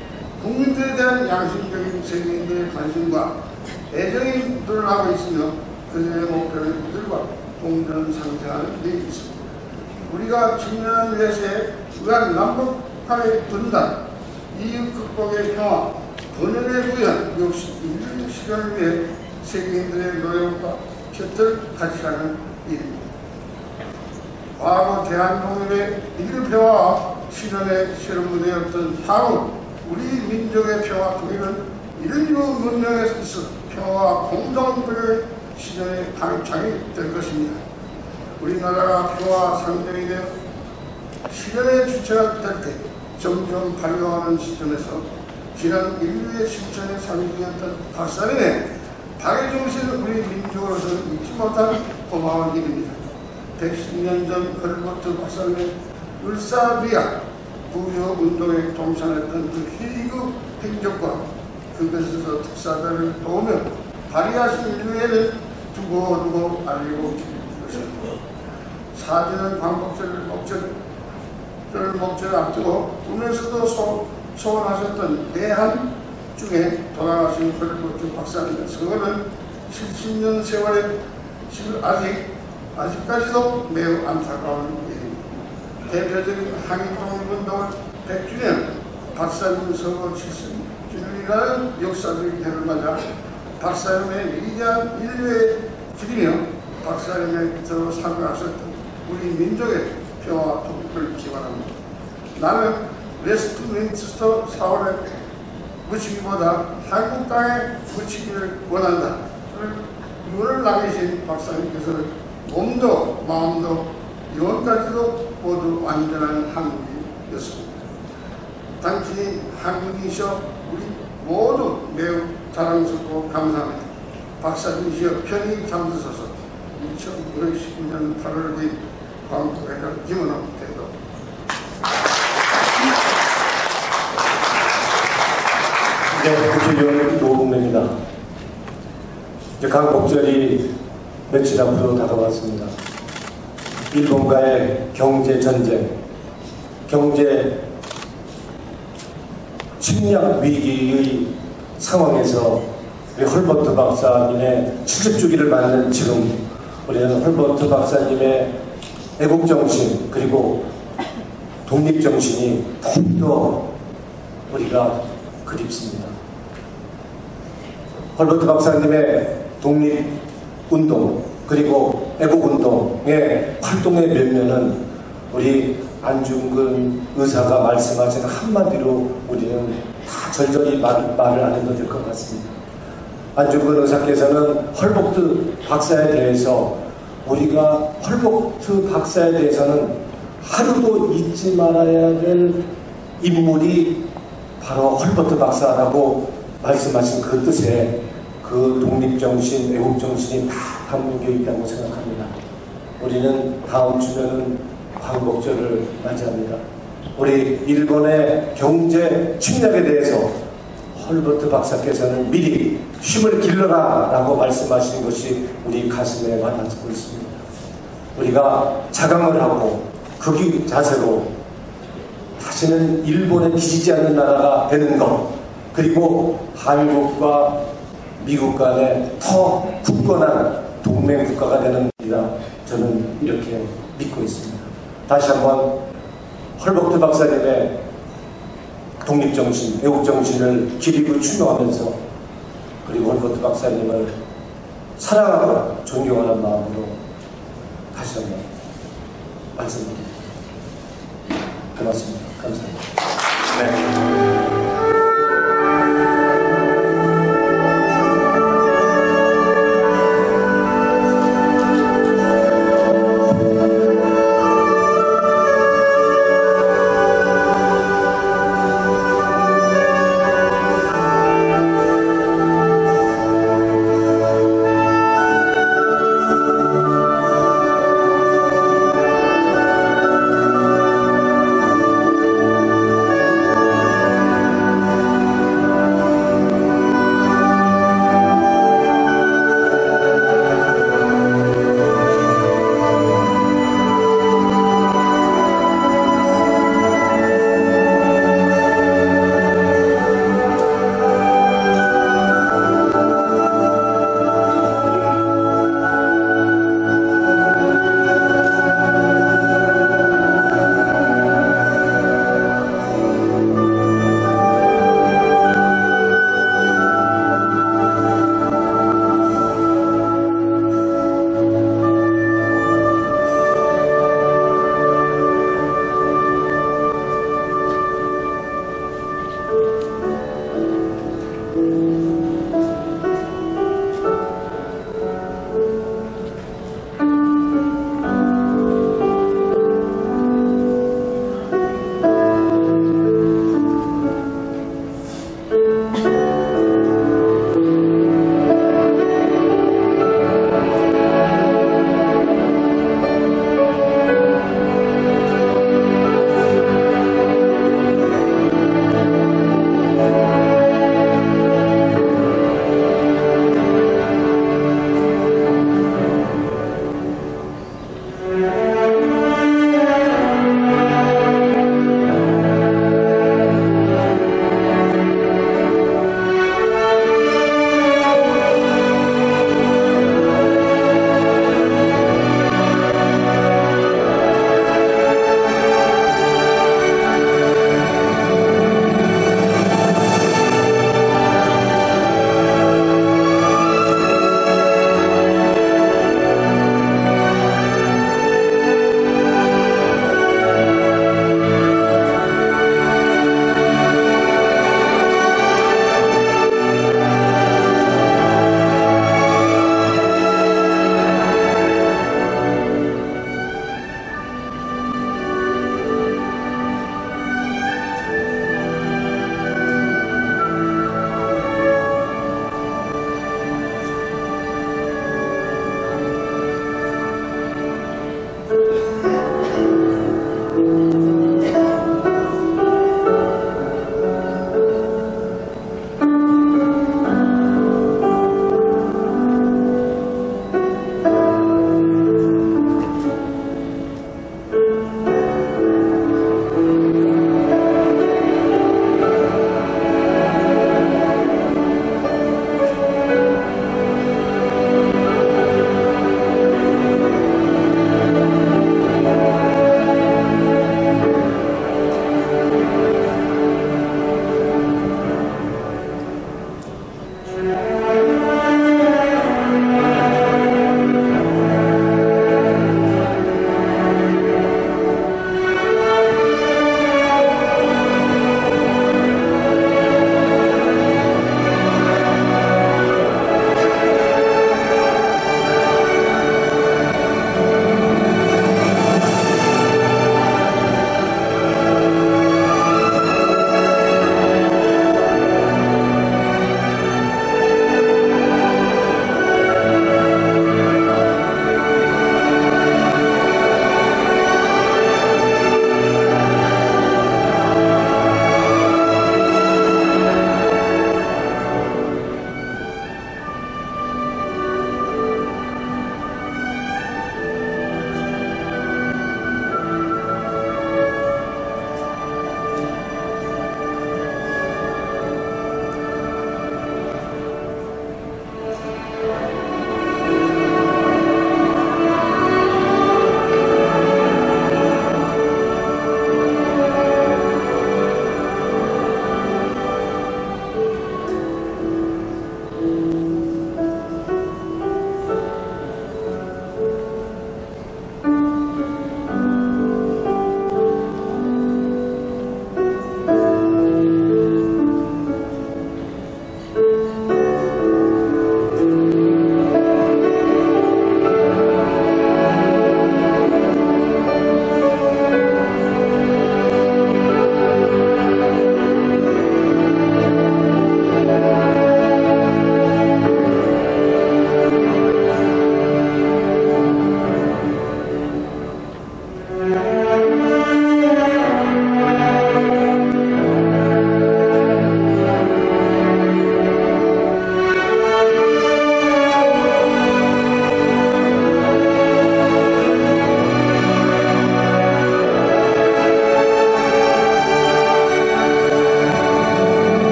국민들에 대한 양심적인 세계인들의 관심과 애정이 드러나고 있으며 그들의 목표는 그들과 동전상생하는 데 있습니다. 우리가 직면한 위해서의 우한 남북한의 분단, 이익 극복의 평화, 번영의 구현, 역시 인류 실현을 위해 세계인들의 노력과 곁을 같이 하는 일입니다. 과거 대한독립의 인류 평화와 실현의 실무되었던 향후 우리 민족의 평화 통일은 인류 문명에 있어 평화와 공동체의 실현의 방창이 될 것입니다. 우리나라가 평화 상정이 되어 실현의 주체가 될 때 점점 발효하는 시점에서 지난 인류의 실천의 상징이었던 박사님의 박애정신을 우리 민족으로서는 잊지 못한 고마운 일입니다. 110년 전 헐버트 박사님의 울사비아 부여운동에 동참했던 그 희극 행적과 그것에서 특사자를 도우며 발휘하신 일회를 두고두고 알리고 있습니다. 사진은 광복절 목절을 앞두고 꿈에서도 소원하셨던 내한 중에 돌아가신 헐버트 박사님의 서거는 70년 세월에 아직까지도 매우 안타까운 일입니다. 대표적인 항일독립운동을 100주년 박사님 서거 70주년이라는 역사적인 해를 맞아 박사님의 위대한 인류의 길이며 박사님의 뜻으로 살아가셨던 우리 민족의 평화 통일을 기원합니다. 나는 웨스트민스터 사원에 묻히기보다 한국 땅에 묻히기를 원한다. 이유를 남기신 박사님께서는 몸도 마음도 영혼까지도 모두 완전한 한국이었습니다. 당신이 한국이셔 우리 모두 매우 자랑스럽고 감사합니다. 박사님이시여 편히 잠드셔서 2019년 8월 2일 광복회가 김은호 대도. 네, 국회의원 노웅래입니다. 이제 광복절이 며칠 앞으로 다가왔습니다. 일본과의 경제 전쟁, 경제 침략 위기의 상황에서 우리 헐버트 박사님의 70주기를 맞는 지금 우리는 헐버트 박사님의 애국정신 그리고 독립정신이 더욱더 우리가 그립습니다. 헐버트 박사님의 독립운동 그리고 애국운동의 활동의 면면은 우리 안중근 의사가 말씀하신 한마디로 우리는 다 절절히 말을 안 해도 될 것 같습니다. 안중근 의사께서는 헐버트 박사에 대해서 우리가 헐버트 박사에 대해서는 하루도 잊지 말아야 될 인물이 바로 헐버트 박사라고 말씀하신 그 뜻에 그 독립정신, 애국정신이 다 담겨 있다고 생각합니다. 우리는 다음 주면은 광복절을 맞이합니다. 우리 일본의 경제 침략에 대해서 헐버트 박사께서는 미리 힘을 길러라 라고 말씀하신 것이 우리 가슴에 와닿고 있습니다. 우리가 자강을 하고 극유 자세로 다시는 일본에 뒤지지 않는 나라가 되는 것, 그리고 한국과 미국 간에 더 굳건한 동맹 국가가 되는 겁니다. 저는 이렇게 믿고 있습니다. 다시 한번 헐버트 박사님의 독립정신, 애국정신을 기리고 추모하면서 그리고 헐버트 박사님을 사랑하고 존경하는 마음으로 다시 한번 말씀드립니다. 고맙습니다. 감사합니다. 네.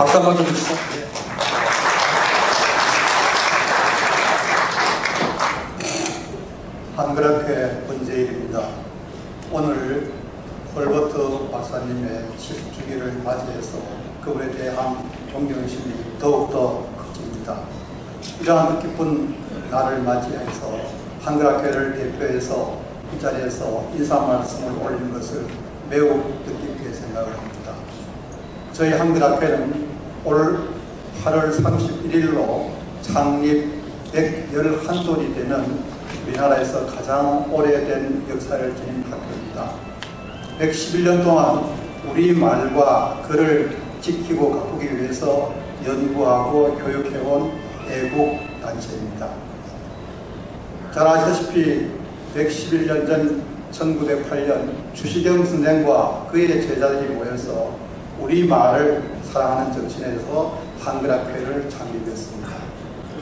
박수 한번 좀 주시죠. 한글학회 문재일입니다. 오늘 헐버트 박사님의 70주기를 맞이해서 그분에 대한 존경심이 더욱더 커집니다. 이러한 뜻깊은 날을 맞이해서 한글학회를 대표해서 이 자리에서 인사 말씀을 올리는 것을 매우 뜻깊게 생각을 합니다. 저희 한글학회는 올 8월 31일로 창립 111돌이 되는 우리나라에서 가장 오래된 역사를 지닌 학교입니다. 111년 동안 우리말과 글을 지키고 가꾸기 위해서 연구하고 교육해온 애국단체입니다. 잘 아시다시피 111년 전 1908년 주시경 선생과 그의 제자들이 모여서 우리말을 사랑하는 정신에서 한글학회를 창립했습니다.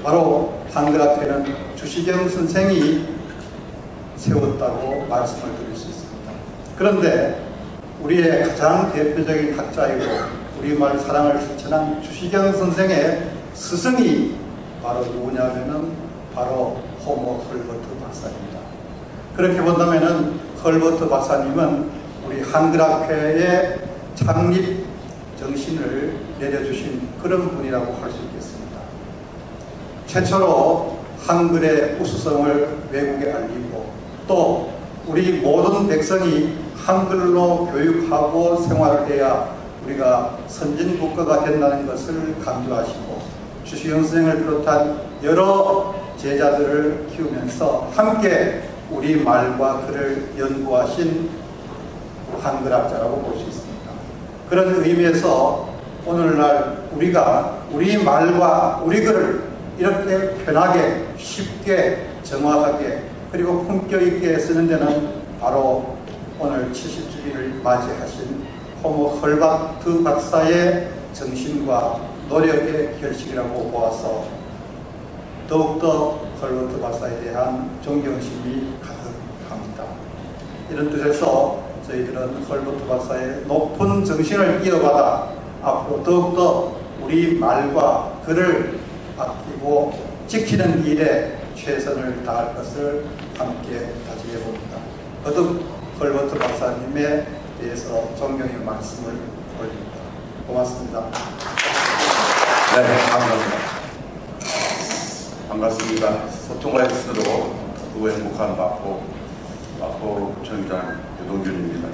바로 한글학회는 주시경 선생이 세웠다고 말씀을 드릴 수 있습니다. 그런데 우리의 가장 대표적인 학자이고 우리말 사랑을 실천한 주시경 선생의 스승이 바로 누구냐면은 바로 호모 헐버트 박사입니다. 그렇게 본다면은 헐버트 박사님은 우리 한글학회의 창립 정신을 내려주신 그런 분이라고 할 수 있겠습니다. 최초로 한글의 우수성을 외국에 알리고 또 우리 모든 백성이 한글로 교육하고 생활을 해야 우리가 선진국가가 된다는 것을 강조하시고 주시경 선생을 비롯한 여러 제자들을 키우면서 함께 우리말과 글을 연구하신 한글학자라고 볼 수 있습니다. 그런 의미에서 오늘날 우리가 우리말과 우리 글을 이렇게 편하게 쉽게 정확하게 그리고 품격 있게 쓰는 데는 바로 오늘 70주기를 맞이하신 호모 헐버트 박사의 정신과 노력의 결실이라고 보아서 더욱더 헐버트 박사에 대한 존경심이 가득합니다. 이런 뜻에서 저희들은 헐버트 박사의 높은 정신을 이어받아 앞으로 더욱더 우리 말과 글을 아끼고 지키는 일에 최선을 다할 것을 함께 다짐해봅니다. 거듭 헐버트 박사님에 대해서 존경의 말씀을 올립니다. 고맙습니다. 네, 감사합니다. 반갑습니다. 소통을 했어도 그 행복한 마포 구청장 유동균입니다.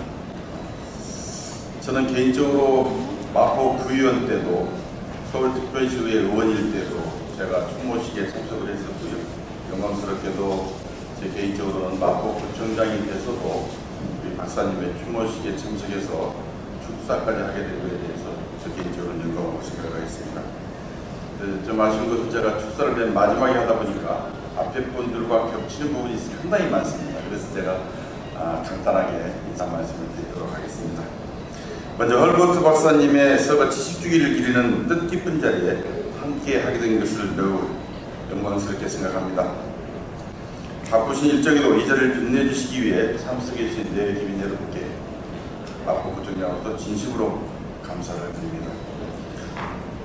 저는 개인적으로 마포 구의원 때도 서울특별시의회 의원일 때도 제가 추모식에 참석을 했었고요. 영광스럽게도 제 개인적으로는 마포 구청장이 돼서도 우리 박사님의 추모식에 참석해서 축사까지 하게 된 것에 대해서 저 개인적으로는 영광으로 생각하겠습니다. 좀 아쉬운 것은 제가 축사를 맨 마지막에 하다 보니까 앞에 분들과 겹치는 부분이 상당히 많습니다. 그래서 제가 간단하게 인사 말씀을 드리도록 하겠습니다. 먼저 헐버트 박사님의 서거 70주기를 기리는 뜻깊은 자리에 함께 하게 된 것을 매우 영광스럽게 생각합니다. 바쁘신 일정에도 이 자리를 빛내주시기 위해 참석해 주신 내 기민 여러분께 마포구청장으로서 진심으로 감사를 드립니다.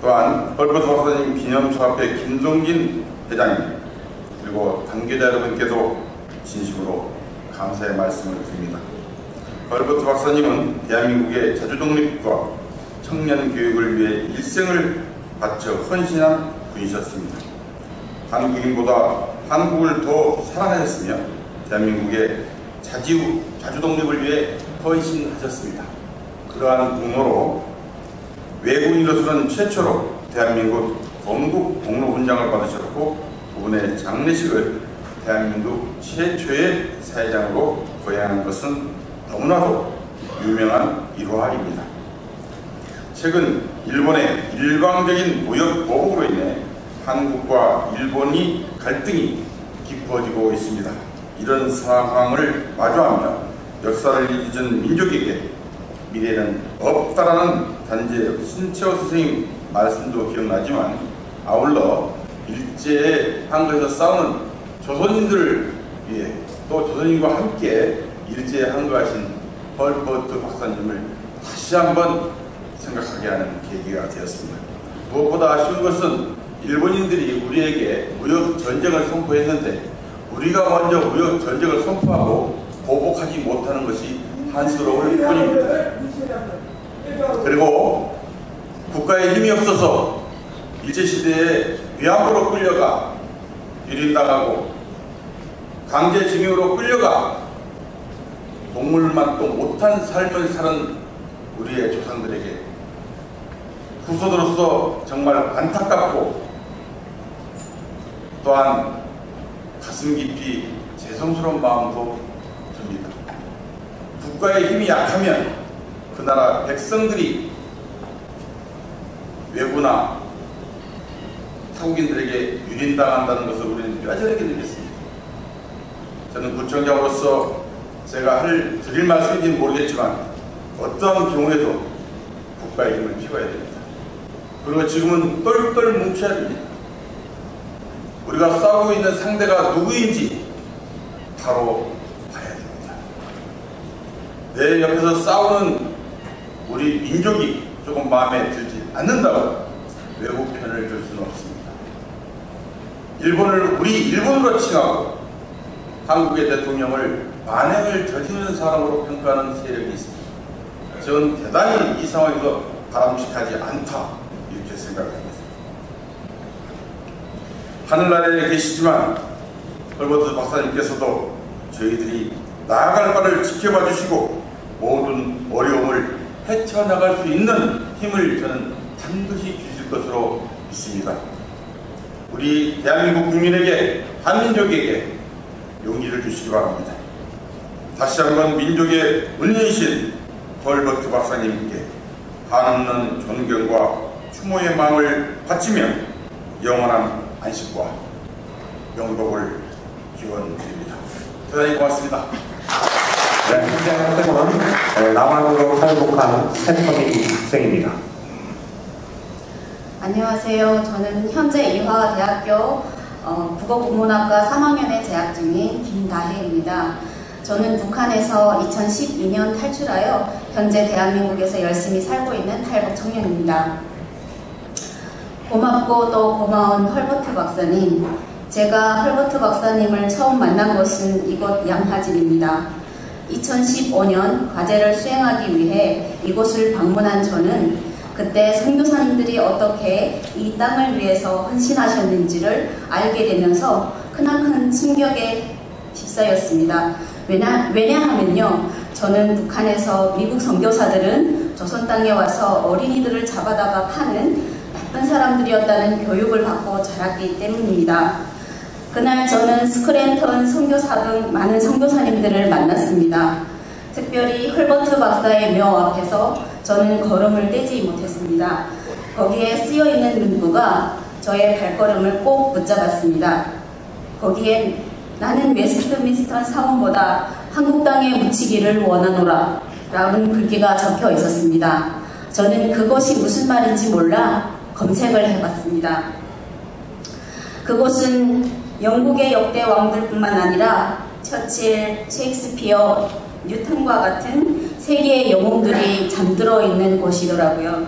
또한 헐버트 박사님 기념초 앞에 김동진 회장님 그리고 관계자 여러분께도 진심으로 감사의 말씀을 드립니다. 헐버트 박사님은 대한민국의 자주독립과 청년 교육을 위해 일생을 바쳐 헌신한 분이셨습니다. 한국인보다 한국을 더 사랑하셨으며 대한민국의 자주독립을 위해 헌신하셨습니다. 그러한 공로로 외국인으로서는 최초로 대한민국 건국 공로훈장을 받으셨고 그분의 장례식을 대한민국 최초의 사회장으로 거행한 것은 너무나도 유명한 일화입니다. 최근 일본의 일방적인 무역 보복으로 인해 한국과 일본이 갈등이 깊어지고 있습니다. 이런 상황을 마주하며 역사를 잊은 민족에게 미래는 없다라는 단지 신채호 선생님 말씀도 기억나지만 아울러 일제의 한국에서 싸우는 조선인들을 위해 또 조선인과 함께 일제에 항거하신 헐버트 박사님을 다시 한번 생각하게 하는 계기가 되었습니다. 무엇보다 아쉬운 것은 일본인들이 우리에게 무역 전쟁을 선포했는데 우리가 먼저 무역 전쟁을 선포하고 보복하지 못하는 것이 한스러울 뿐입니다. 그리고 국가에 힘이 없어서 일제시대에 위안부로 끌려가 유린당하고 강제징용으로 끌려가 동물만도 못한 삶을 사는 우리의 조상들에게 후손으로서 정말 안타깝고 또한 가슴 깊이 죄송스러운 마음도 듭니다. 국가의 힘이 약하면 그 나라 백성들이 외부나 타국인들에게 유린당한다는 것을 우리는 뼈저리게 느꼈습니다. 저는 구청장으로서 제가 드릴 말씀인지는 모르겠지만 어떠한 경우에도 국가의 힘을 피워야 됩니다. 그리고 지금은 똘똘 뭉쳐야 됩니다. 우리가 싸우고 있는 상대가 누구인지 바로 봐야 됩니다. 내 옆에서 싸우는 우리 민족이 조금 마음에 들지 않는다고 외국 편을 들 수는 없습니다. 일본을 우리 일본으로 칭하고 한국의 대통령을 만행을 저지르는 사람으로 평가하는 세력이 있습니다. 저는 대단히 이 상황에서 바람직하지 않다 이렇게 생각합니다. 하늘나라에 계시지만 헐버트 박사님께서도 저희들이 나아갈 바를 지켜봐 주시고 모든 어려움을 헤쳐나갈 수 있는 힘을 저는 반드시 주실 것으로 믿습니다. 우리 대한민국 국민에게, 한민족에게 용기를 주시기 바랍니다. 다시 한번 민족의 은인이신 헐버트 박사님께 한없는 존경과 추모의 마음을 바치며 영원한 안식과 영복을 기원드립니다. 대단히 고맙습니다. 네, 현재 학생은 남한으로 탈북한 새터미 학생입니다. 안녕하세요. 저는 현재 이화대학교 국어국문학과 3학년에 재학 중인 김다혜입니다. 저는 북한에서 2012년 탈출하여 현재 대한민국에서 열심히 살고 있는 탈북 청년입니다. 고맙고 또 고마운 헐버트 박사님, 제가 헐버트 박사님을 처음 만난 곳은 이곳 양화진입니다. 2015년 과제를 수행하기 위해 이곳을 방문한 저는 그때 선교사님들이 어떻게 이 땅을 위해서 헌신하셨는지를 알게 되면서 크나큰 충격에 휩싸였습니다. 왜냐하면요, 저는 북한에서 미국 선교사들은 조선 땅에 와서 어린이들을 잡아다가 파는 나쁜 사람들이었다는 교육을 받고 자랐기 때문입니다. 그날 저는 스크랜턴 선교사 등 많은 선교사님들을 만났습니다. 특별히 헐버트 박사의 묘 앞에서 저는 걸음을 떼지 못했습니다. 거기에 쓰여있는 문구가 저의 발걸음을 꼭 붙잡았습니다. 거기에 나는 웨스트민스터 사원보다 한국 땅에 묻히기를 원하노라 라는 글귀가 적혀 있었습니다. 저는 그것이 무슨 말인지 몰라 검색을 해봤습니다. 그곳은 영국의 역대 왕들뿐만 아니라 처칠, 셰익스피어, 뉴턴과 같은 세계의 영웅들이 잠들어 있는 곳이더라고요.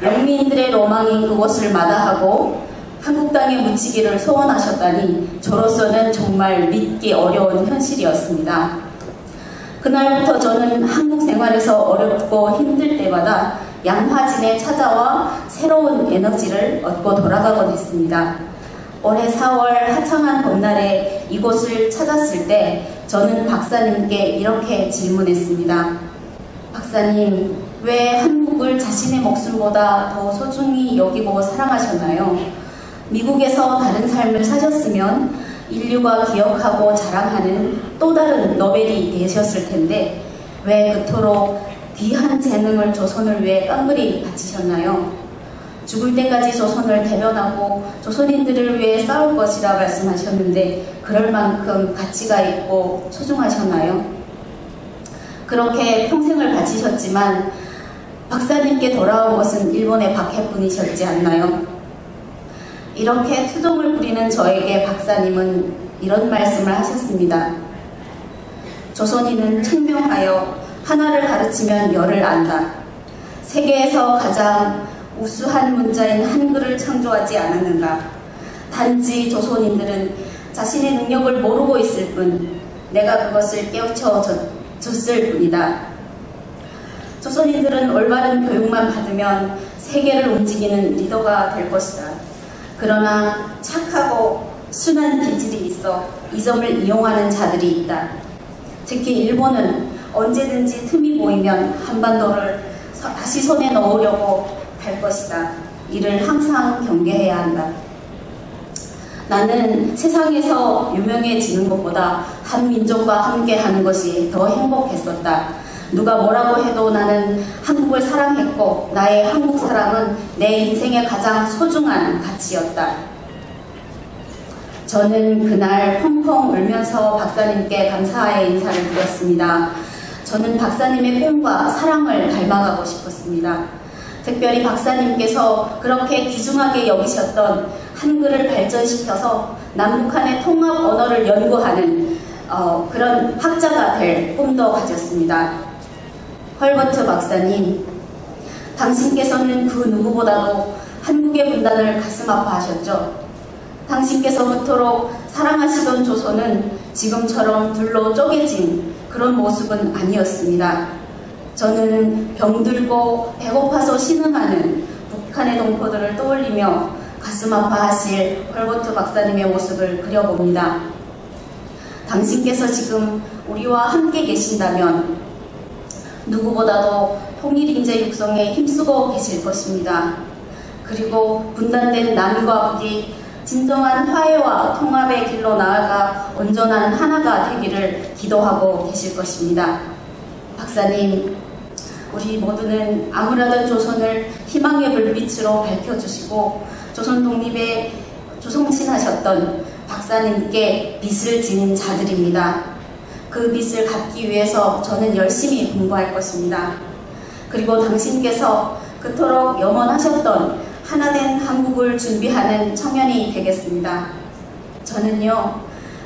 영민들의 로망인 그곳을 마다하고 한국 땅에 묻히기를 소원하셨다니 저로서는 정말 믿기 어려운 현실이었습니다. 그날부터 저는 한국 생활에서 어렵고 힘들 때마다 양화진에 찾아와 새로운 에너지를 얻고 돌아가곤 했습니다. 올해 4월 화창한 봄날에 이곳을 찾았을 때 저는 박사님께 이렇게 질문했습니다. 박사님, 왜 한국을 자신의 목숨보다 더 소중히 여기고 사랑하셨나요? 미국에서 다른 삶을 사셨으면 인류가 기억하고 자랑하는 또 다른 노벨이 되셨을 텐데 왜 그토록 귀한 재능을 조선을 위해 깡그리 바치셨나요? 죽을 때까지 조선을 대변하고 조선인들을 위해 싸울 것이라 말씀하셨는데 그럴 만큼 가치가 있고 소중하셨나요? 그렇게 평생을 바치셨지만 박사님께 돌아온 것은 일본의 박해뿐이셨지 않나요? 이렇게 투정을 부리는 저에게 박사님은 이런 말씀을 하셨습니다. 조선인은 청명하여 하나를 가르치면 열을 안다. 세계에서 가장 우수한 문자인 한글을 창조하지 않았는가? 단지 조선인들은 자신의 능력을 모르고 있을 뿐 내가 그것을 깨우쳐 줬을 뿐이다. 조선인들은 올바른 교육만 받으면 세계를 움직이는 리더가 될 것이다. 그러나 착하고 순한 기질이 있어 이 점을 이용하는 자들이 있다. 특히 일본은 언제든지 틈이 보이면 한반도를 다시 손에 넣으려고 할 것이다. 이를 항상 경계해야 한다. 나는 세상에서 유명해지는 것보다 한 민족과 함께하는 것이 더 행복했었다. 누가 뭐라고 해도 나는 한국을 사랑했고 나의 한국 사랑은 내 인생의 가장 소중한 가치였다. 저는 그날 펑펑 울면서 박사님께 감사의 인사를 드렸습니다. 저는 박사님의 꿈과 사랑을 닮아가고 싶었습니다. 특별히 박사님께서 그렇게 귀중하게 여기셨던 한글을 발전시켜서 남북한의 통합 언어를 연구하는 그런 학자가 될 꿈도 가졌습니다. 헐버트 박사님, 당신께서는 그 누구보다도 한국의 분단을 가슴 아파하셨죠. 당신께서 그토록 사랑하시던 조선은 지금처럼 둘로 쪼개진 그런 모습은 아니었습니다. 저는 병들고 배고파서 신음하는 북한의 동포들을 떠올리며 가슴 아파하실 헐버트 박사님의 모습을 그려봅니다. 당신께서 지금 우리와 함께 계신다면 누구보다도 통일인재 육성에 힘쓰고 계실 것입니다. 그리고 분단된 남과 북이 진정한 화해와 통합의 길로 나아가 온전한 하나가 되기를 기도하고 계실 것입니다. 박사님, 우리 모두는 아무라도 조선을 희망의 불빛으로 밝혀주시고 조선 독립에 조성신하셨던 박사님께 빚을 지닌 자들입니다. 그 빚을 갚기 위해서 저는 열심히 공부할 것입니다. 그리고 당신께서 그토록 염원하셨던 하나된 한국을 준비하는 청년이 되겠습니다. 저는요,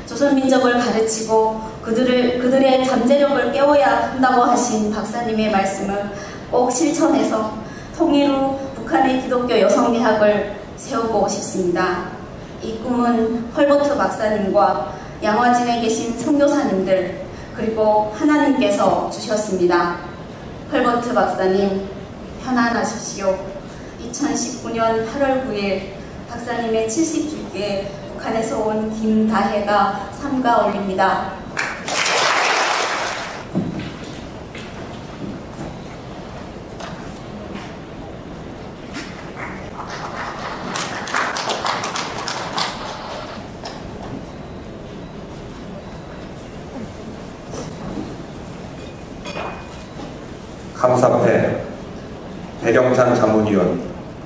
조선민족을 가르치고 그들의 잠재력을 깨워야 한다고 하신 박사님의 말씀을 꼭 실천해서 통일 후 북한의 기독교 여성대학을 세우고 싶습니다. 이 꿈은 헐버트 박사님과 양화진에 계신 선교사님들 그리고 하나님께서 주셨습니다. 헐버트 박사님, 편안하십시오. 2019년 8월 9일 박사님의 70주기에 북한에서 온 김다혜가 삼가 올립니다. 감사패 배경찬 자문위원,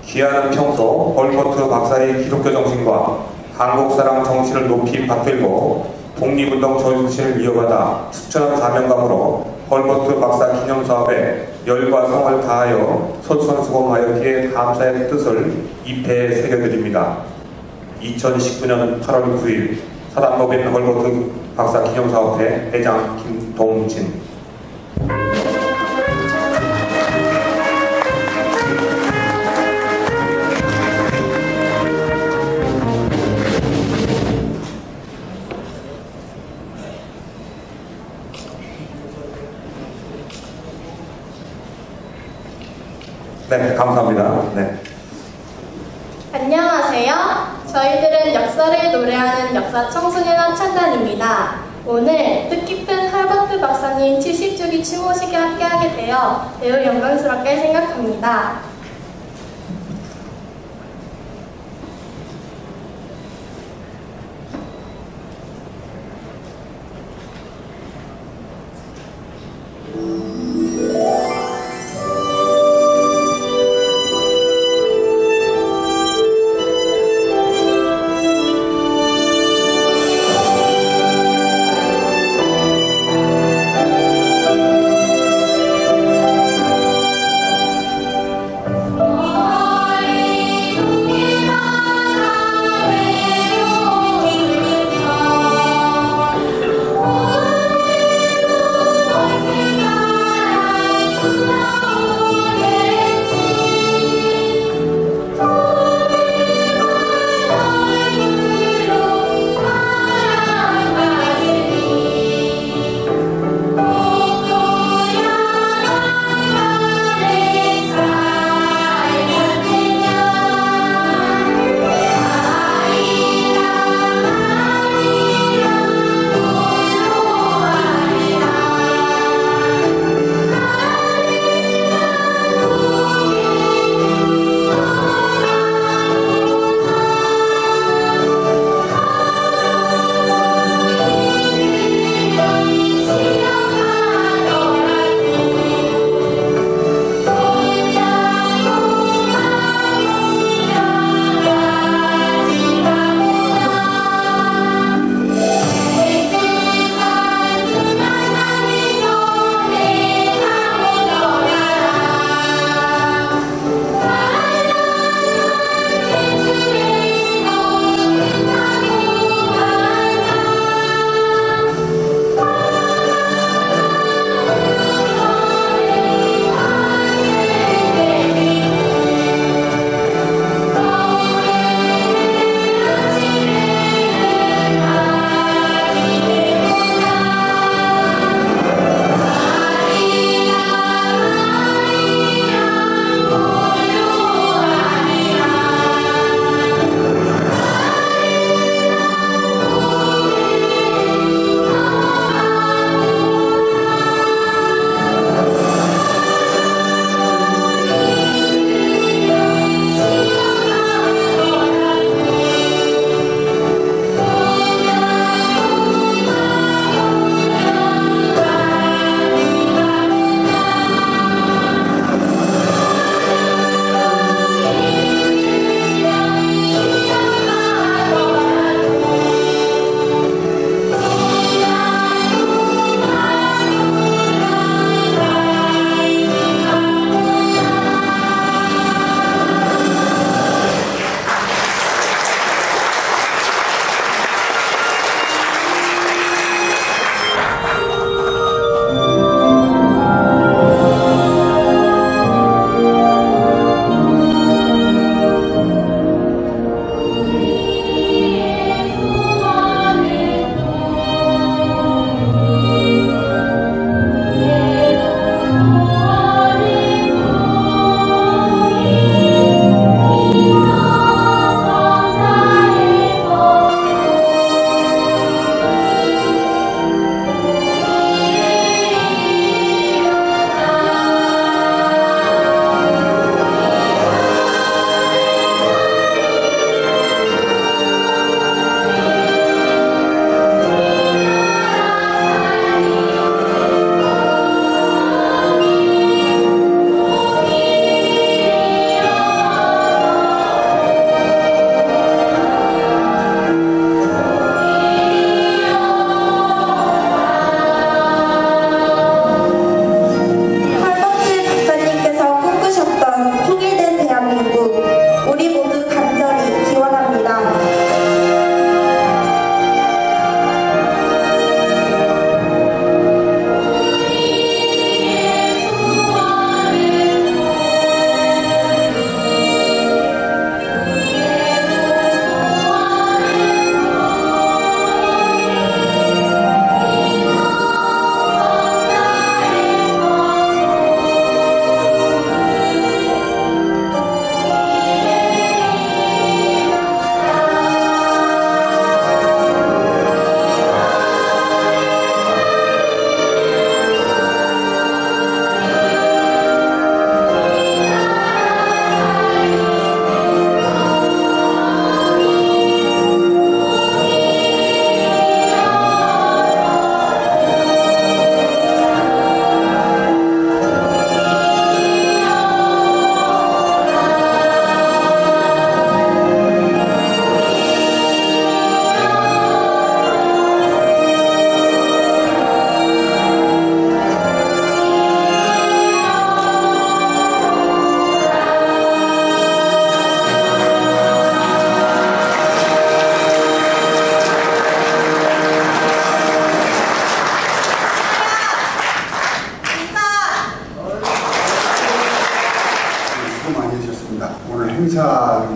귀하는 평소 헐버트 박사의 기독교 정신과 한국사랑 정신을 높이 받들고 독립운동 정신을 이어가다 특별한 사명감으로 헐버트 박사 기념사업에 열과 성을 다하여 솔선수범하였기에 감사의 뜻을 입회에 새겨드립니다. 2019년 8월 9일 사단법인 헐버트 박사 기념사업회 회장 김동진. 네, 감사합니다. 네. 안녕하세요. 저희들은 역사를 노래하는 역사 청소년 합창단입니다. 오늘 뜻깊은 헐버트 박사님 70주기 추모식에 함께하게 되어 매우 영광스럽게 생각합니다. 수고 많이 하셨습니다. 오늘 행사를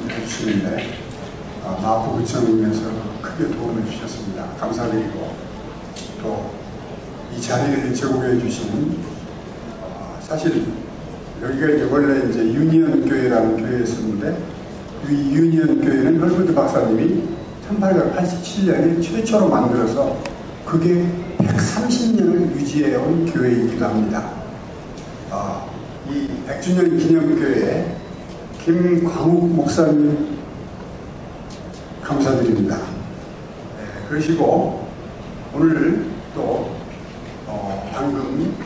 해주시는데 마포구청에서 크게 도움을 주셨습니다. 감사드리고 또 이 자리를 제공해 주시는 사실 여기가 이제 원래 이제 유니언 교회라는 교회였었는데 이 유니언 교회는 헐버트 박사님이 1887년에 최초로 만들어서 그게 130년을 유지해온 교회이기도 합니다. 이 100주년 기념교회 김광욱 목사님 감사드립니다. 네, 그러시고 오늘 또 방금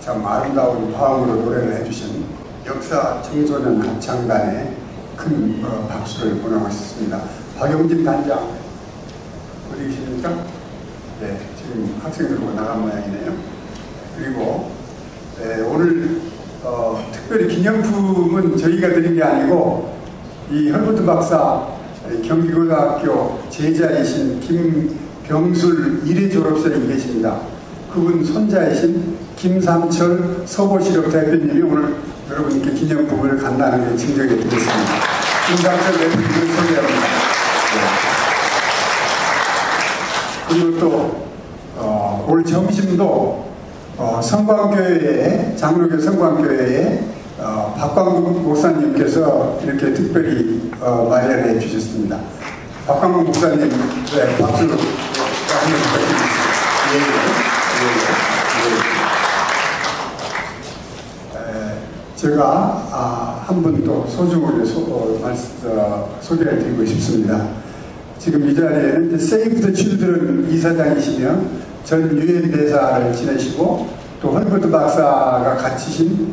참 아름다운 화음으로 노래를 해주신 역사 청소년 합창단에 큰 박수를 보내고 싶습니다. 박영진 단장 어디 계십니까? 네, 지금 학생들과 나간 모양이네요. 그리고 오늘 특별히 기념품은 저희가 드린 게 아니고 이 헐버트 박사 경기고등학교 제자이신 김병술 1회 졸업생이 계십니다. 그분 손자이신 김삼철 서보실업 대표님이 오늘 여러분께 기념품을 간단하게 증정해 드리겠습니다. 김삼철 대표님을 소개합니다. 네. 그리고 또 오늘 점심도 성광교회에 장로교 성광교회에 박광국 목사님께서 이렇게 특별히 마련해 주셨습니다. 박광국 목사님 박수로 한번 부탁드립니다. 제가 한 분 또 소중하게 소개해 드리고 싶습니다. 지금 이 자리에는 이제 Save the Children 이사장이시며 전 유엔 대사를 지내시고 또 헐버트 박사가 갇히신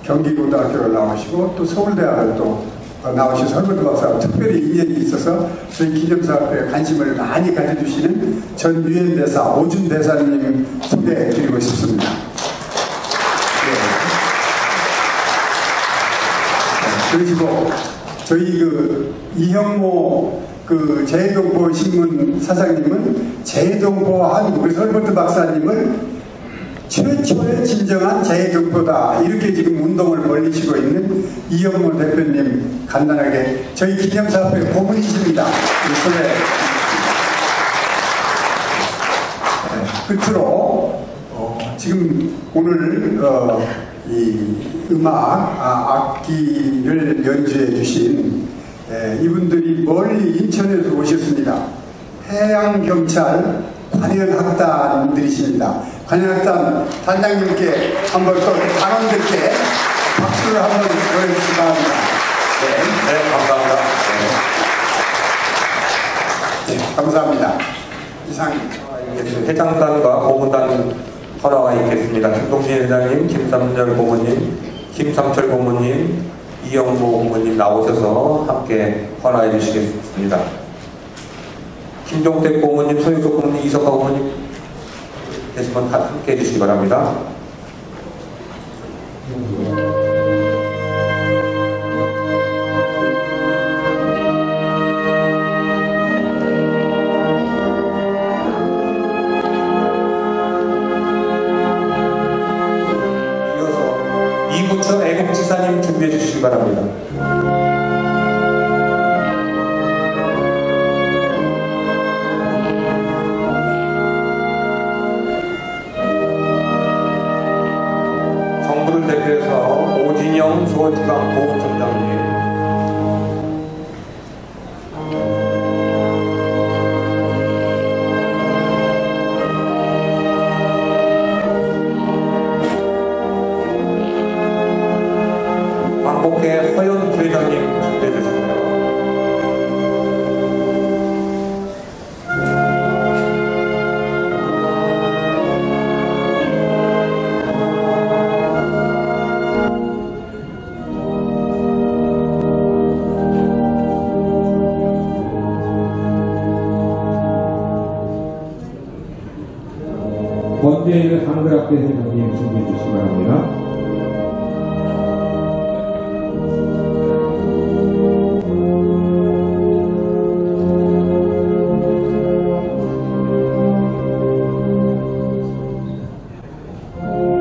경기고등학교를 나오시고 또 서울대학을 또 나오셔서 헐버트 박사하고 특별히 인연이 있어서 저희 기념사업에 관심을 많이 가져주시는 전 유엔 대사 오준 대사님 소개해 드리고 싶습니다. 그리고 저희 이형모 재해동포 신문 사장님은 재해동포 한국에서 헐버트 박사님을 최초의 진정한 재해동포다 이렇게 지금 운동을 벌이시고 있는 이형모 대표님 간단하게 저희 기념사업회 고문이십니다. 끝으로 지금 오늘 이 음악 악기를 연주해 주신 이분들이 멀리 인천에서 오셨습니다. 해양경찰 관현악단들이십니다. 관현악단 단장님께 한번 또 단원들께 박수를 한번 보내주시기 바랍니다. 네, 감사합니다. 네, 감사합니다. 이상 회장단과 고문단 허락가 있겠습니다. 김동진 회장님, 김삼철 고문님, 김삼철 고문님, 이영모 고문님 나오셔서 함께 허락해 주시겠습니다. 김종택 고문님, 소유석 고문님, 이석화 고문님 계시면 다 함께 해주시기 바랍니다. 이구천 애국지사님 준비해 주시기 바랍니다. 정부를 대표해서 오진영 서울지방 보훈청장님, 광복회 허연 부회장님 준비해 주십니다. 권대일 한글학교 회장님 준비해 주시기 바랍니다.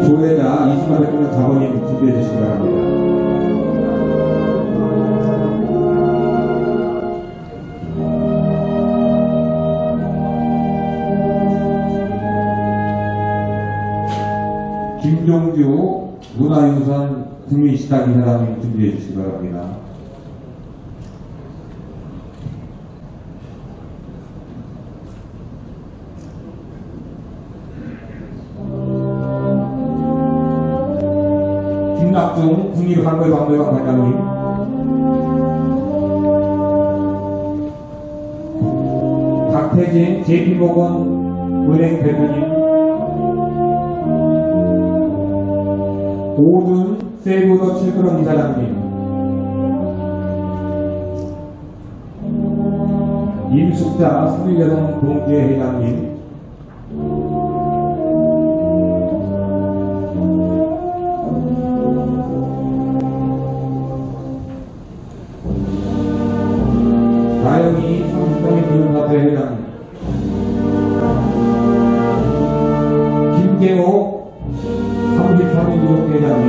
부회장 이수만 대표 장관님 준비해 주시기 노래하는 국민식당 이사장님 준비해 주시기 바랍니다. 김낙중 국립한글박물관 관장님, 박태진 JP모건 은행 대표님, 오준 세이브 더 칠드런 이사장님, 임숙자 서울여성 동지회 회장님, 나영이 삼성인기운협회 회장님, 김계호 33인유족회 회장님,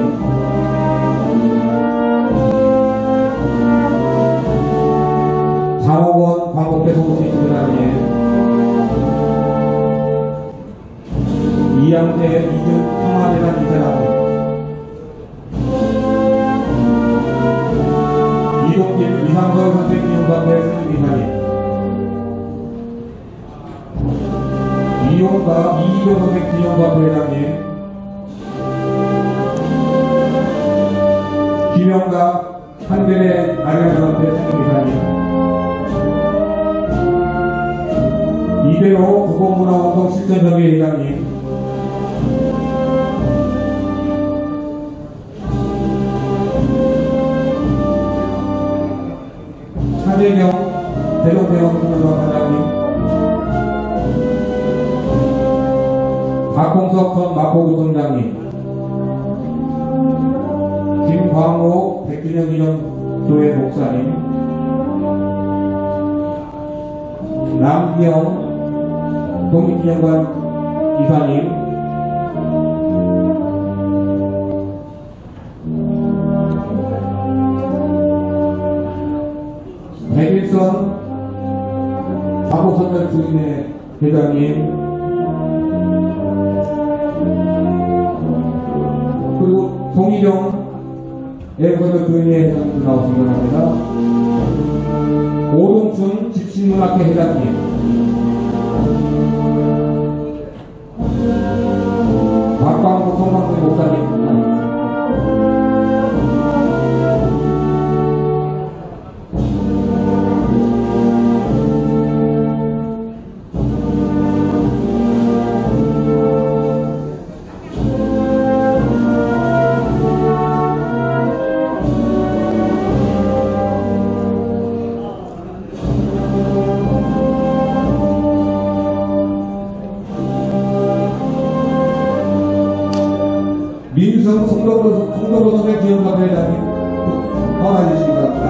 장호건 광복회 소속식 회장님, 이양재 이준 평화재단 이사장님, 이동길 이상설 선생님협회 선생님이사님, 이용과 이희교 선생님협회 회장님, 김영각 한별의 아련협회 선생님이사님, 이대로 국공문화운동 실천협의 회장님, 차재경 대동대원문화 관장님, 박홍석 전 마포구청장님, 김광호 백균형 이전교회 목사님, 남기영 독립기념관 이사님, 백일선 사고선별 주인회 회장님, 그리고 송희정 애국선별 주인회 회장님도 나오시기 바랍니다. 오동춘 집신문학회 회장님, 박광국 성방대 목사님, 민성 송도로 선생 기념관 회장님 나와주시기 바랍니다.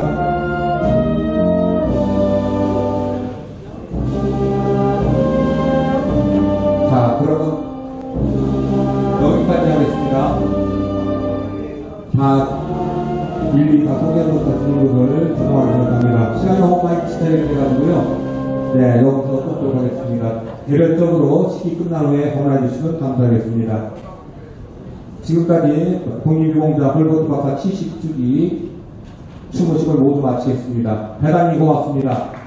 자, 그러면 여기까지 하겠습니다. 다 일일이 다 소개하는 것을 진행하도록 합니다. 시간이 너무 많이 지체돼가지고요. 네, 여기서 끊도록 하겠습니다. 개별적으로 시기 끝난 후에 전화해주시면 감사하겠습니다. 지금까지 독립유공자 헐버트 박사 70주기 추모식을 모두 마치겠습니다. 대단히 고맙습니다.